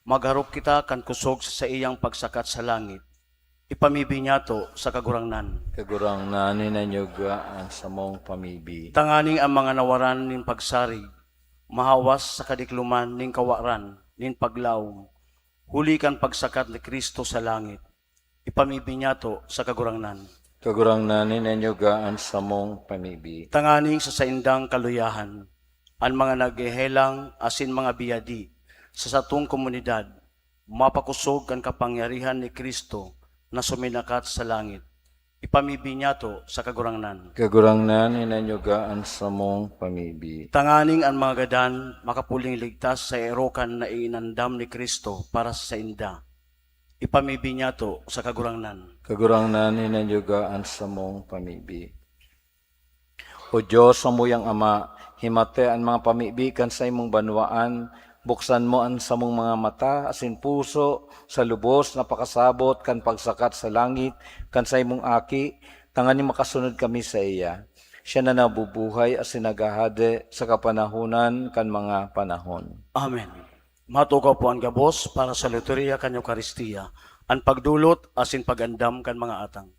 [SPEAKER 1] Magharok kita kan kusog sa iyang pagsakat sa langit. Ipamibi niya to sa kagurangnan.
[SPEAKER 2] Kagurangnan, hinanyugaan sa mong pamibi.
[SPEAKER 1] Tanganing ang mga nawaran nin pagsari, mahawas sa kadikluman nin kawaran nin paglaom, huli kan pagsakat ni Kristo sa langit. Ipamibi niya to sa kagurangnan.
[SPEAKER 2] Kagurangnan, hinanyugaan sa mong pamibi.
[SPEAKER 1] Tanganing sa saindang kaluyahan, ang mga naghehelang asin mga biyadi sa satong komunidad, mapakusog kan kapangyarihan ni Kristo na suminakat sa langit. Ipamibi niya to sa kagurangnan.
[SPEAKER 2] Kagurangnan, hinanyugaan sa mong pamibi.
[SPEAKER 1] Tanganing ang mga gadan makapuling ligtas sa erokan na inandam ni Kristo para sa inda. Ipamibi niya to sa kagurangnan.
[SPEAKER 2] Kagurangnan, hinanyugaan sa mong pamibi. O Diyos, amuyang Ama, himate ang mga pamibikan sa imong banwaan, Buksan mo ang samong mga mata, asin puso, sa lubos, napakasabot, kan pagsakat sa langit, kan sa imong aki, tangani makasunod kami sa iya. Siya na nabubuhay asin nagahade sa kapanahunan kan mga panahon.
[SPEAKER 1] Amen. Matukaw po ang gabos para sa liturya kan Eucharistia, ang pagdulot asin pagandam kan mga atang.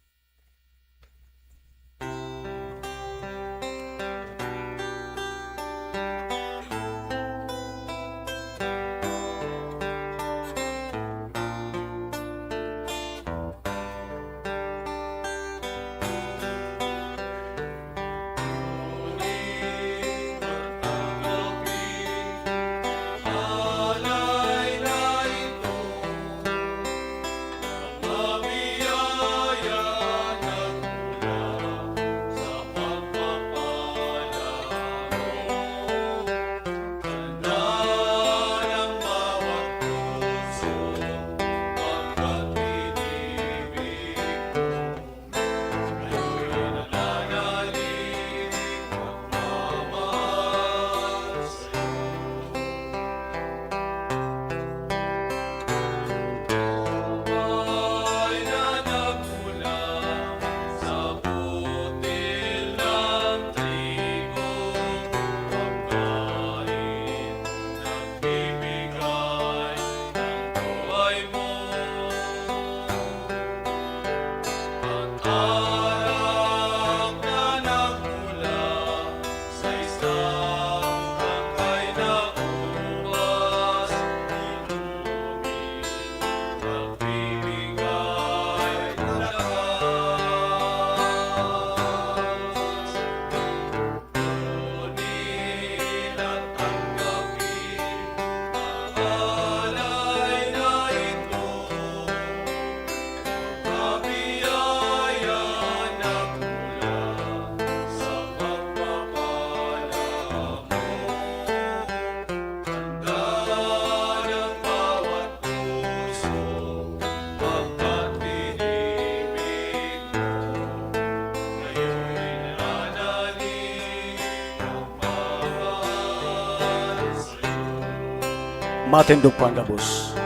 [SPEAKER 1] Matindog po ang gabos.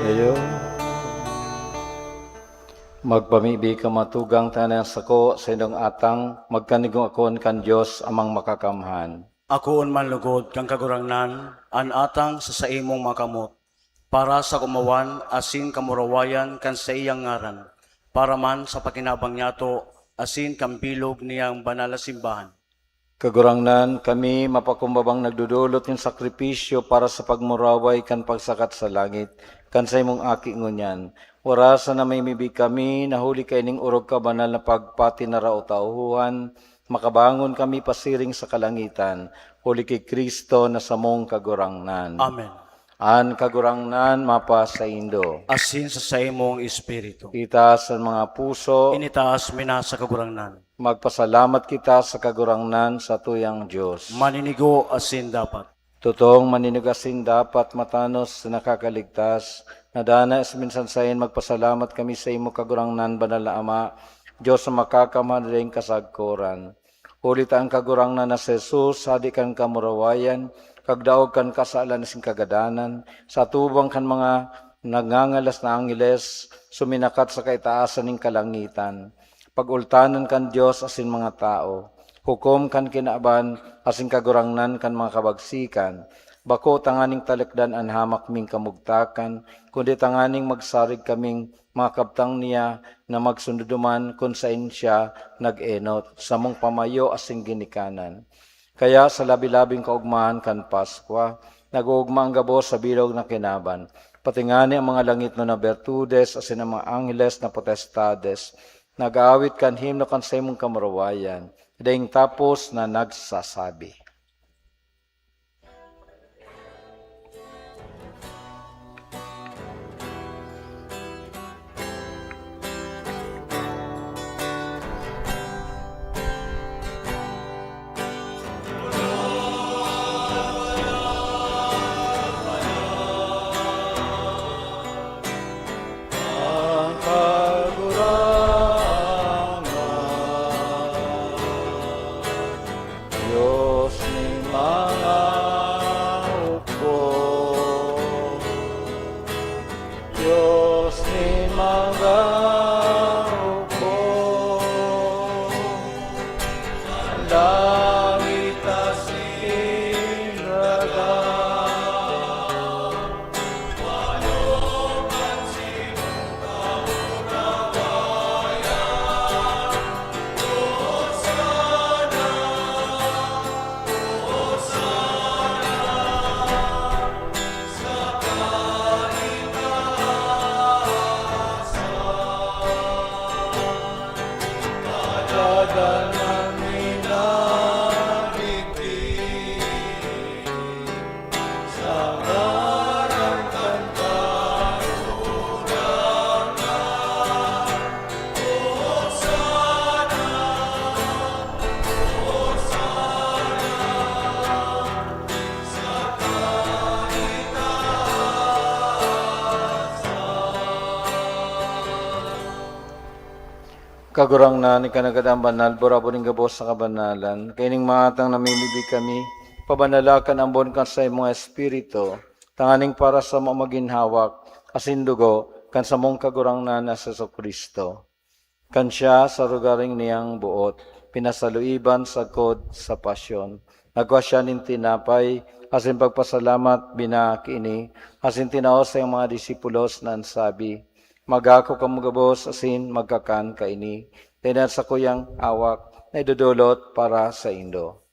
[SPEAKER 2] Ayo. Magpamibi ka matugang tanang sako sa inyong atang, magkanigong akon kan Diyos amang makakamhan.
[SPEAKER 1] Akoon man lugod kang kagurangnan, an atang sa saimong makamot, para sa kumawan asin kamurawayan kan sa iyang ngaran, para man sa pakinabang niyato asin kambilog niyang banal na simbahan.
[SPEAKER 2] Kagurangnan kami mapakumbabang nagdudulot ng sakripisyo para sa pagmuraway kan pagsakat sa langit, kan sa imong aki ngunyan. Warasa na may mibig kami, nahuli kay ning urog ka banal na pagpati na raotauhuhan, makabangon kami pasiring sa kalangitan, huli kay Kristo na samong kagurangnan.
[SPEAKER 1] Amen.
[SPEAKER 2] An kagurangnan mapa sa Indo.
[SPEAKER 1] Asin sa saimong espiritu.
[SPEAKER 2] Itaas ang mga puso,
[SPEAKER 1] Initaas mina sa kagurangnan.
[SPEAKER 2] magpasalamat kita sa kagurangnan sa tuyang Diyos.
[SPEAKER 1] Maninigo asin dapat.
[SPEAKER 2] Totoong maninigasin dapat matanos na nakakaligtas, nadana is minsan sayin magpasalamat kami sa imo kagurangnan banal na Ama, Diyos sa makakamadaling kasagkuran. Ulit ang kagurangnan na si Jesus, sadi kan kamurawayan, kagdaog kan kasalan sing kagadanan, sa tubang kan mga nagngangalas na angeles, suminakat sa kaitaasan ng kalangitan. Pagultanan kan Diyos asin mga tao, hukom kan kinaaban asin kagurangnan kan mga kabagsikan, bako tanganing talikdan an hamak ming kamugtakan, kundi tanganing magsarig kaming mga kabtang niya na magsunduduman kung sain siya nag-enot, sa mong pamayo asing ginikanan. Kaya sa labi-labing kaugmahan kan Paskwa, nag-uugma ang gabos sa bilog na kinaban, patingani ang mga langit no na bertudes asin ang mga angeles na potestades, nag-aawit kan himno kan sa imong kamurawayan, daing tapos na nagsasabi. Diyos ni mga upo, Diyos ni mga upo, ang langit at sinraga, kagurang na ni kanagadang banal, borabo ning gabos sa kabanalan, kaining matang namimibig kami, pabanalakan ang bon kan sa imong espiritu, tanganing para sa mamaginhawak, asindugo, kan sa mong kagurang na sa Kristo. Kan siya sa rugaring niyang buot, pinasaluiban sa kod sa pasyon. Nagwa siya nin tinapay, asin pagpasalamat binakiini, asin tinaos sa iyong mga disipulos na ansabi, magako ka magabos asin magkakan kaini. Tinan sa kuyang awak na idudulot para sa indo.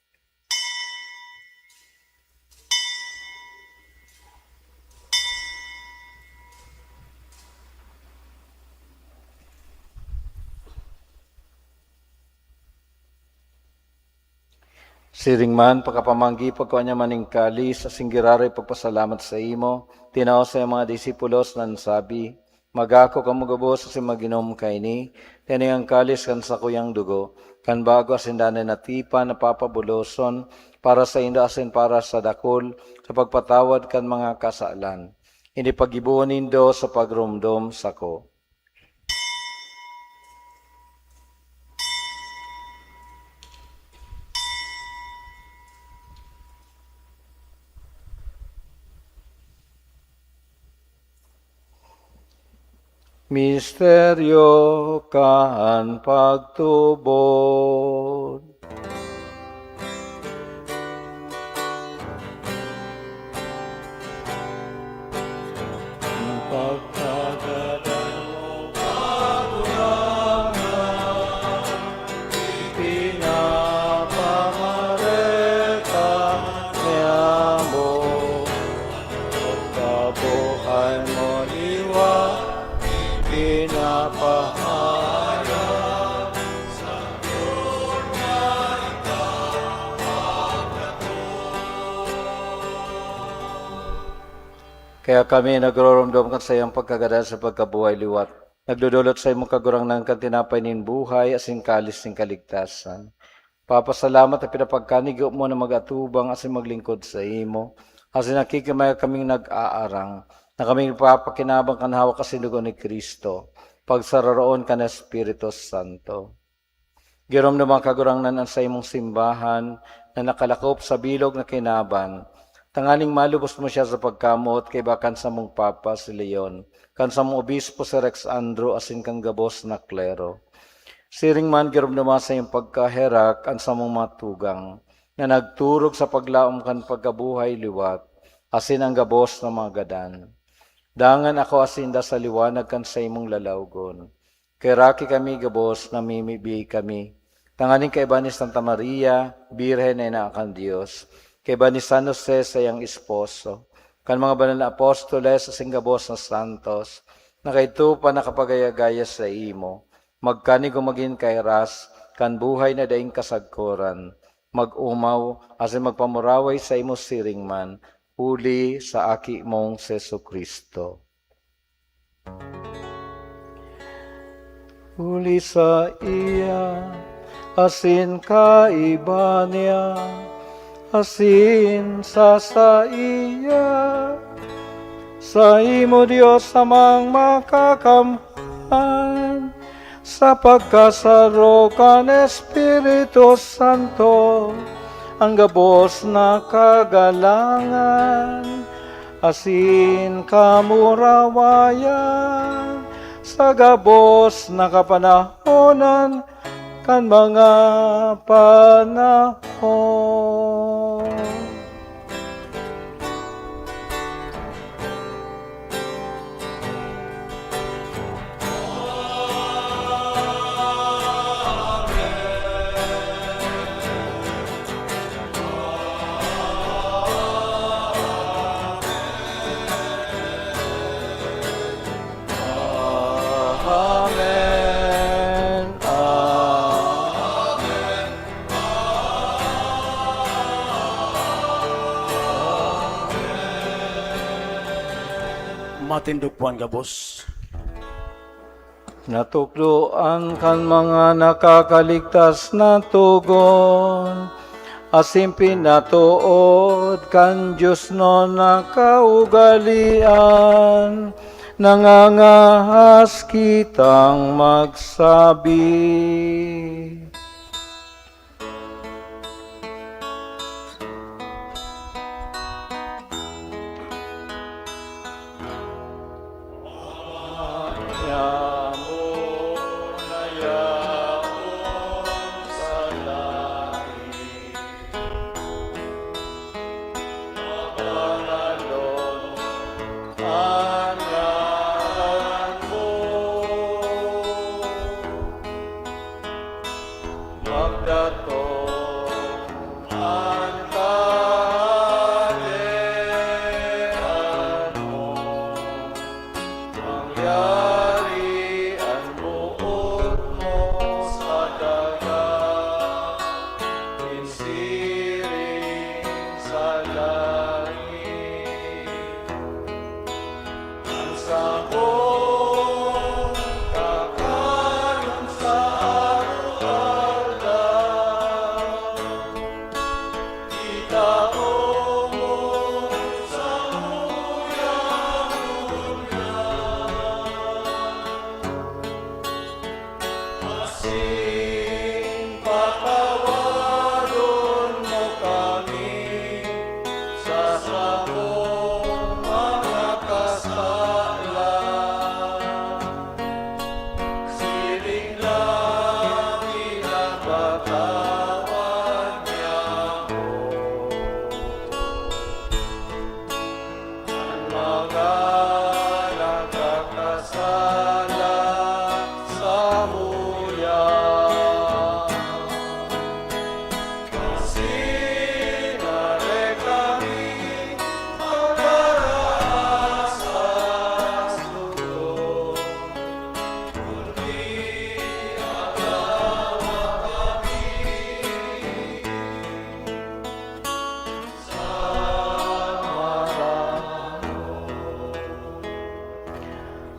[SPEAKER 2] Siring man, pagkapamanggi, pagkanya maning kalis, asing giraray pagpasalamat sa imo, tinaw sa mga disipulos na sabi, magako ka magabos asin maginom kaini, tiningang kalis kan sa kuyang dugo, kan bago asin danay na tipa na papabuloson, para sa inda asin para sa dakol, sa pagpatawad kan mga kasalan. Hindi pagibuon nindo sa pagrumdom sako. Misteryo kan pagtubod. Pagkagadan mo kagurangan, pinapamareka niya mo, pagkabuhay mo liwa, pinapahayag sa Lord na ikaw kaya kami nagroromdom kan sa iyong pagkagadan sa pagkabuhay liwat. Nagdudulot sa imong kagurang ng kantinapay nin buhay asin kalis ning kaligtasan. Papasalamat at pinapagkanigo mo na magatubang asin maglingkod sa imo. Asin nakikimaya kaming nag-aarang na kaming papakinabang kanhawak asin dugo ni Kristo. Pagsararoon ka na Espiritu Santo. Girom na mga kagurang nan sa imong simbahan na nakalakop sa bilog na kinaban. Tanganing malubos mo siya sa pagkamot kay bakan sa mong Papa si Leon, kan sa mong obispo si Rex Andrew asin kang gabos na klero. Siring man girom naman sa iyong pagkaherak ang sa mong matugang, na nagturog sa paglaom kan pagkabuhay liwat, asin ang gabos na mga gadan. Dangan ako asinda sa liwanag kan sa imong lalawgon. Kay raki kami gabos, namimibi kami. Tanganing kay ba ni Santa Maria, Birhen na inaakan Diyos, kay ba ni San Jose sa iyang esposo, kan mga banal na apostoles sa singgabos na santos, na kay pa nakapagayagaya sa imo, magkanig maging kay ras, kan buhay na daing kasagkoran, mag-umaw, asin magpamuraway sa imo siringman, uli sa aki mong Seso Kristo. Uli sa iya, asin kaiba niya, asin sa iya, sa imo Dios amang makakamhan, sa pagkasaro kan Espiritu Santo, ang gabos na kagalangan, asin kamurawayan, sa gabos na kapanahonan, kan mga panahon. Amen.
[SPEAKER 1] Matindugpuan gabos.
[SPEAKER 2] Natukloan kan mga nakakaligtas na tugon, asim pinatuod kan Diyos no nakaugalian, nangangahas kitang magsabi.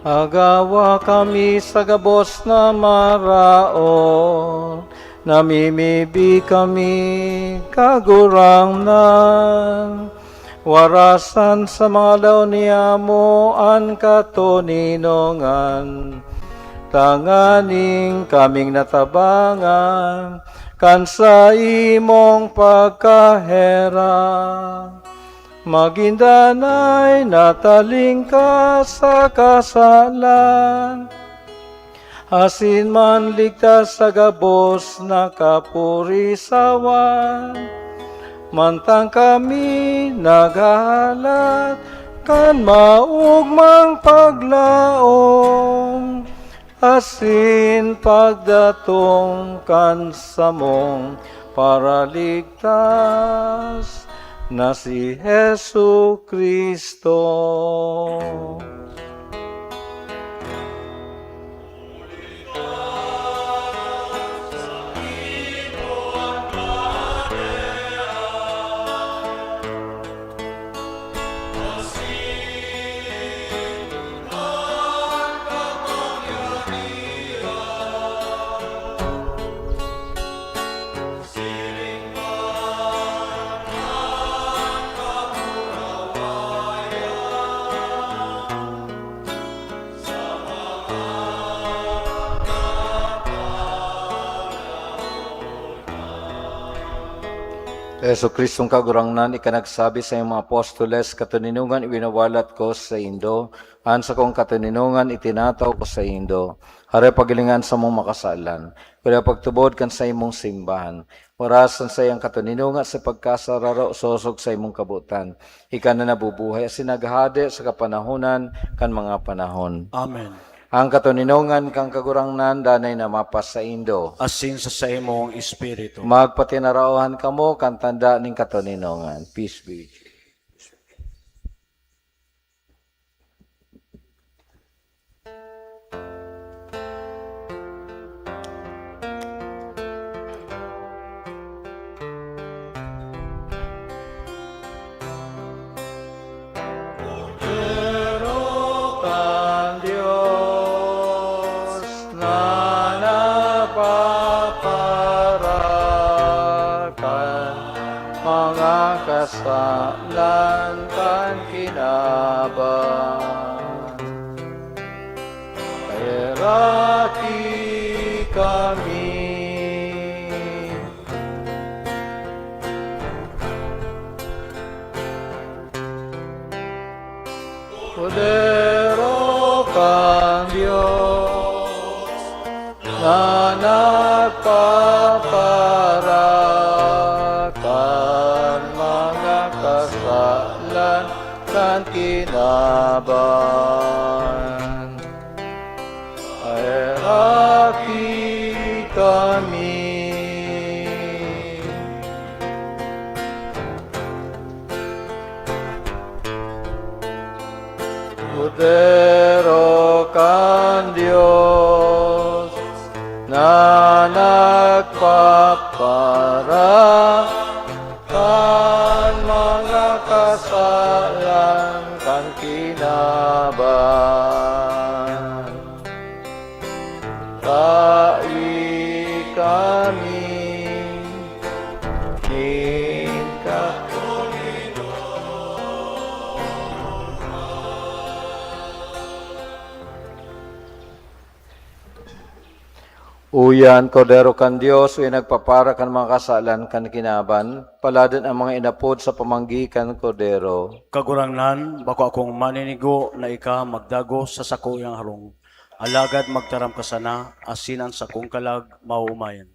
[SPEAKER 2] Agawa kami sa gabos na maraon, namimibi kami kagurangnan, warasan sa mga law niya mo an katoninongan, tanganing kaming natabangan, kan sa imong pagkahera. Magindanay nataling ka sa kasalan, asin man ligtas sa gabos na kapurisawan, mantang kami naghahalat kan maugmang paglaom, asin pagdatong kan samong para ligtas na si Hesu Kristo. Yeso Kristong kagurangnan, ikanagsabi sa iyong mga apostoles, katuninungan ibinawalat ko sa Indo, an sa kong katuninungan itinataw ko sa Indo. Hare pagalingan sa mong makasalan, kaya pagtubod kan sa imong simbahan. Orasan sa iyang katuninungan sa pagkasararo sosog sa imong kabutan. Ika na nabubuhay as sinaghade sa kapanahunan kan mga panahon.
[SPEAKER 1] Amen.
[SPEAKER 2] Ang katuninungan kang kagurangnan danay na mapas sa Indo.
[SPEAKER 1] Asin sa imong espiritu.
[SPEAKER 2] Magpatinarauhan kamo kan tanda ning katuninungan. Peace be with you. Kasalan kan kinabang, kairaki kami. Kudero kan Diyos na nagpaparakan mga kasalan kan kinaban. Kairaki kami. Kudero kan Diyos na nagpaparakan mga kasalan kan kinaban. Kai kami ning Uyan, kodero kan Diyos, uy nagpapara kan mga kasalan kan kinaban, paladan ang mga inapod sa pamanggi kan kodero.
[SPEAKER 1] Kagurangnan, bako akong maninigo na ika magdago sa sakuyang harong. Alagad magtaram ka sana, asinan sa kong kalag maumayan.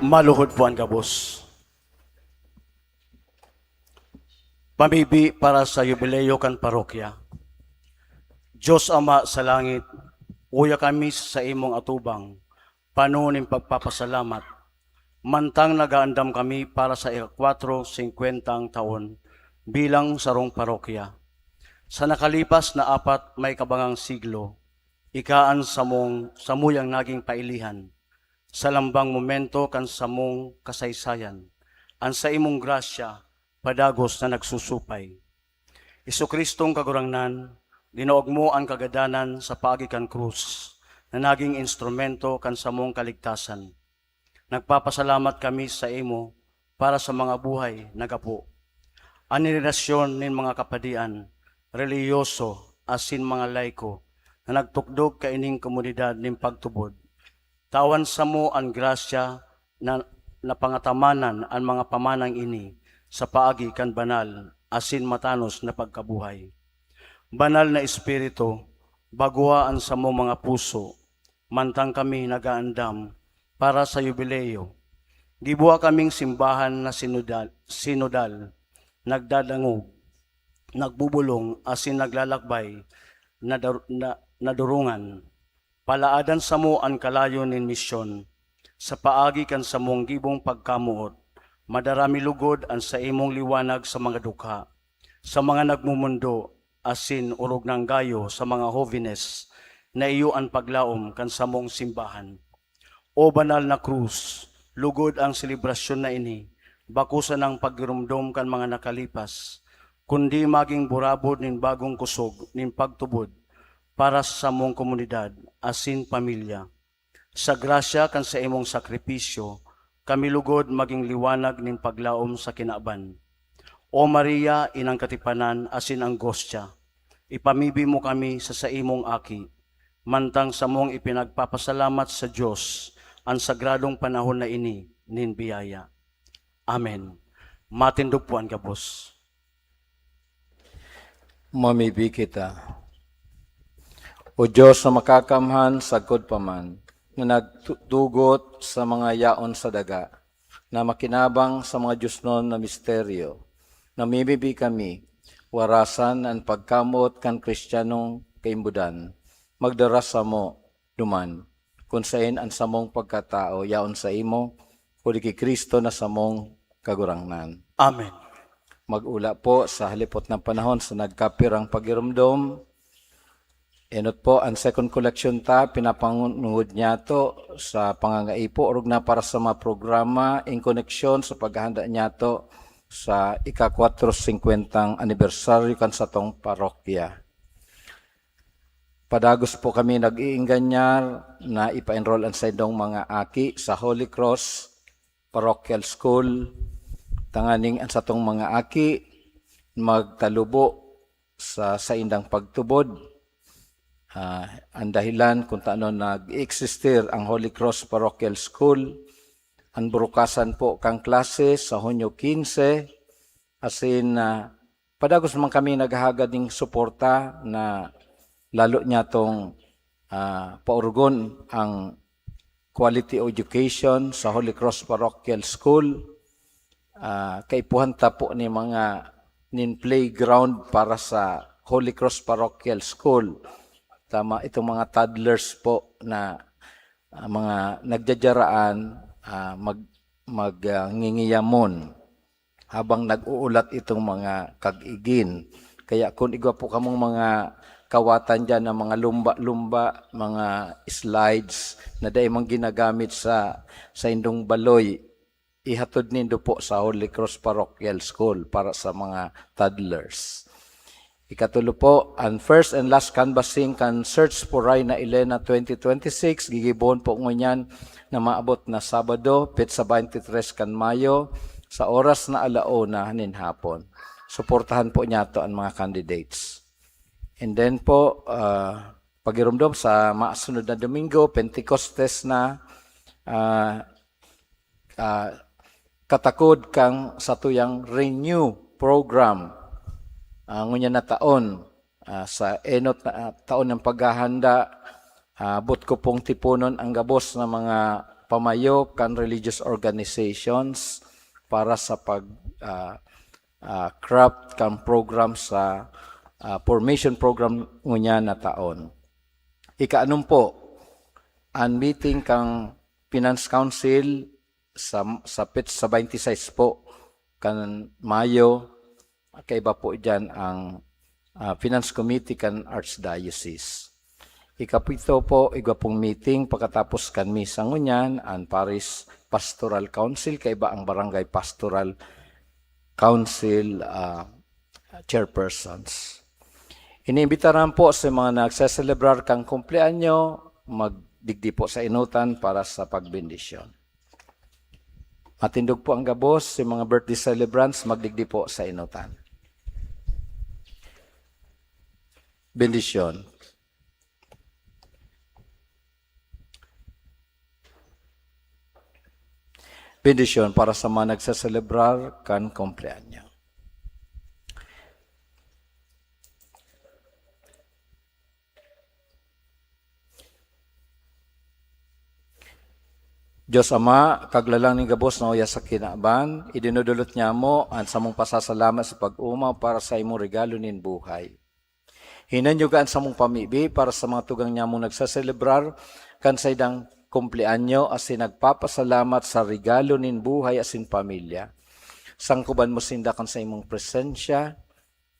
[SPEAKER 1] Maluhod po ang gabos. Pamibi para sa yubileo kan parokya. Diyos Ama sa langit, uya kami sa imong atubang, panunin pagpapasalamat. Mantang nagaandam kami para sa 450 taon bilang sarong parokya. Sa nakalipas na 4 may kabangang siglo, ikaan samuyang naging pailihan. Sa lambang momento kan samong kasaysayan, ang sa imong grasya, padagos na nagsusupay. Isu-Kristong kagurangnan, dinaog mo ang kagadanan sa paagi kan krus, na naging instrumento kan samong kaligtasan. Nagpapasalamat kami sa imo para sa mga buhay nagapo. Ani relasyon nin mga kapadian, reliyoso asin mga laiko, na nagtukdog kaining komunidad nin pagtubod. Tawan sa mo ang grasya na napangatamanan ang mga pamanang ini sa paagi kan banal asin matanos na pagkabuhay. Banal na Espiritu, baguhaan sa mo mga puso, mantang kami nagaandam para sa yubileo. Gibuha kaming simbahan na sinodal, nagdadangog, nagbubulong asin naglalakbay, nadurungan. Palaadan sa mo ang kalayo nin misyon, sa paagi kan sa mong gibong pagkamuot, madarami lugod ang sa imong liwanag sa mga dukha, sa mga nagmumundo, asin urog ng gayo sa mga hovenes, na iyo ang paglaom kan sa mong simbahan. O banal na krus, lugod ang selebrasyon na ini, bakusan ang pagrumdom kan mga nakalipas, kundi maging burabod nin bagong kusog nin pagtubod, para sa mong komunidad, asin pamilya. Sa grasya kan sa imong sakripisyo, kami lugod maging liwanag nin paglaom sa kinaban. O Maria, inang katipanan, asin anggostya, ipamibi mo kami sa imong aki, mantang sa mong ipinagpapasalamat sa Diyos, ang sagradong panahon na ini, nin biyaya. Amen. Matindog po ang gabos.
[SPEAKER 2] Mamibi kita. O Diyos na makakamhan, sagkod pa man, na nagdugot sa mga yaon sa daga, na makinabang sa mga Diyosnon na misteryo, namimibi kami, warasan ang pagkamot kan Kristiyanong kaimbudan, magdarasa mo, duman, kung sain ang samong pagkatao, yaon sa imo, kuli ki Kristo na samong kagurangnan.
[SPEAKER 1] Amen.
[SPEAKER 2] Mag-ula po sa halipot ng panahon sa nagkapirang pagirumdom. Enot po, ang second collection ta, pinapangungod niya to sa pangangaipo, orog na para sa mga programa in connection sa paghahanda niya to sa ika-450 anibersaryo kan sa tong parokya. Padagos po kami nag-iinganyar na ipa-enroll ang sa idong mga aki sa Holy Cross Parochial School. Tanganing ang sa tong mga aki magtalubo sa indang pagtubod. Ang dahilan kung taano nag-existir ang Holy Cross Parochial School, ang burukasan po kang klase sa Hunyo 15, asin padagos man kami naghahagad ng suporta na lalo niya tong paurgon ang quality education sa Holy Cross Parochial School. Kaipuhan ta po ni mga nin playground para sa Holy Cross Parochial School. Tama, itong mga toddlers po na mga nagjajaraan, ngingiyamon habang nag-uulat itong mga kag-igin. Kaya kung igwa po kamong mga kawatan dyan ng mga lumba-lumba, mga slides na daimang ginagamit sa indong baloy, ihatod nindo po sa Holy Cross Parochial School para sa mga toddlers. Ikatulo po, ang first and last canvassing kan Search for Rayna Elena 2026, gigibon po ngunyan na maabot na Sabado, Petsa 23 kan Mayo, sa oras na 1:00 nin hapon. Suportahan po niya to ang mga candidates. And then po, pagirumdom sa maasunod na Domingo, Pentecostes na, katakod kang sa tuyang Renew program, ngunyan na taon, sa enot na taon ng paghahanda, but ko pong tipunon ang gabos na mga pamayo kan religious organizations para sa craft kan program sa formation program ngunya na taon. Ika-anom po, ang meeting kang Finance Council sa 26 po kan Mayo, kaiba po dyan ang Finance Committee kan Archdiocese. Ikapito po, iba pong meeting pagkatapos kan misa ngunyan ang Parish Pastoral Council, kaiba ang Barangay Pastoral Council chairpersons. Iniimbitaran po sa mga nagseselebrar kang kumpleanyo, magdigdi po sa inutan para sa pagbendisyon. Matindog po ang gabos, sa mga birthday celebrants, magdigdi po sa inutan. Bendisyon. Bendisyon para sa mga nagseselebrar kan kumpleanyo. Diyos Ama, kaglalang ni gabos na uya sa kinaaban, idinudulot niya mo ang samong pasasalamat sa pag-umaw para sa imong regalo nin buhay. Hinanyugaan sa mong pamibi para sa mga tugang niya mong nagsaselebrar kan sa idang kumpleanyo asin nagpapasalamat sa regalo nin buhay asin pamilya. Sangkuban mo sindakan sa imong presensya,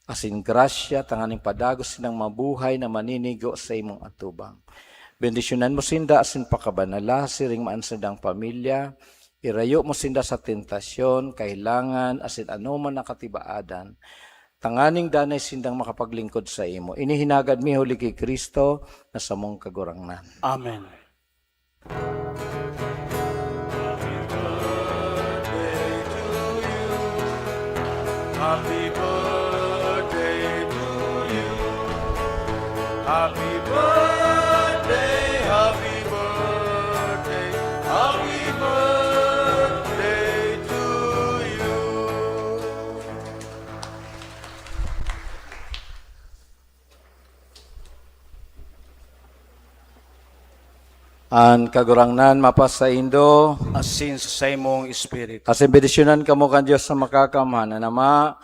[SPEAKER 2] asin grasya, tanganing padagos sinang mabuhay na maninigo sa imong atubang. Bendisyonan mo sinda asin pakabanala, siring maansandang pamilya, irayo mo sinda sa tentasyon, kailangan, asin anuman nakatibaadan. Tanganing danay sindang makapaglingkod sa imo. Inihinagad mi huli kay Kristo na sa mong kagurangnan.
[SPEAKER 1] Amen.
[SPEAKER 4] Happy birthday to you. Happy birthday, happy birthday, happy birthday to you.
[SPEAKER 2] An kagurangnan mapas sa Indo,
[SPEAKER 1] Asin sa imong Espiritu.
[SPEAKER 2] asin bendisyonan kamo kan Diyos sa makakamhan, na Ama,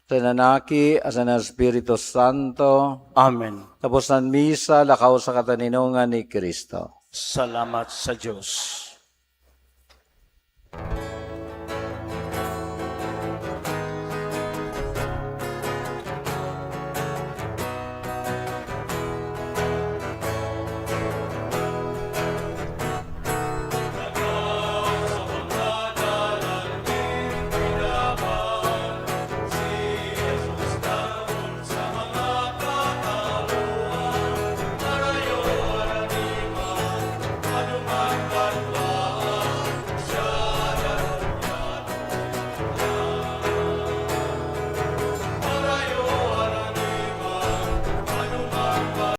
[SPEAKER 2] sa Nanaki, asan ang Espiritu Santo,
[SPEAKER 1] Amen.
[SPEAKER 2] tapos ng misa, lakaw sa kataninungan ni Kristo.
[SPEAKER 1] Salamat sa Diyos.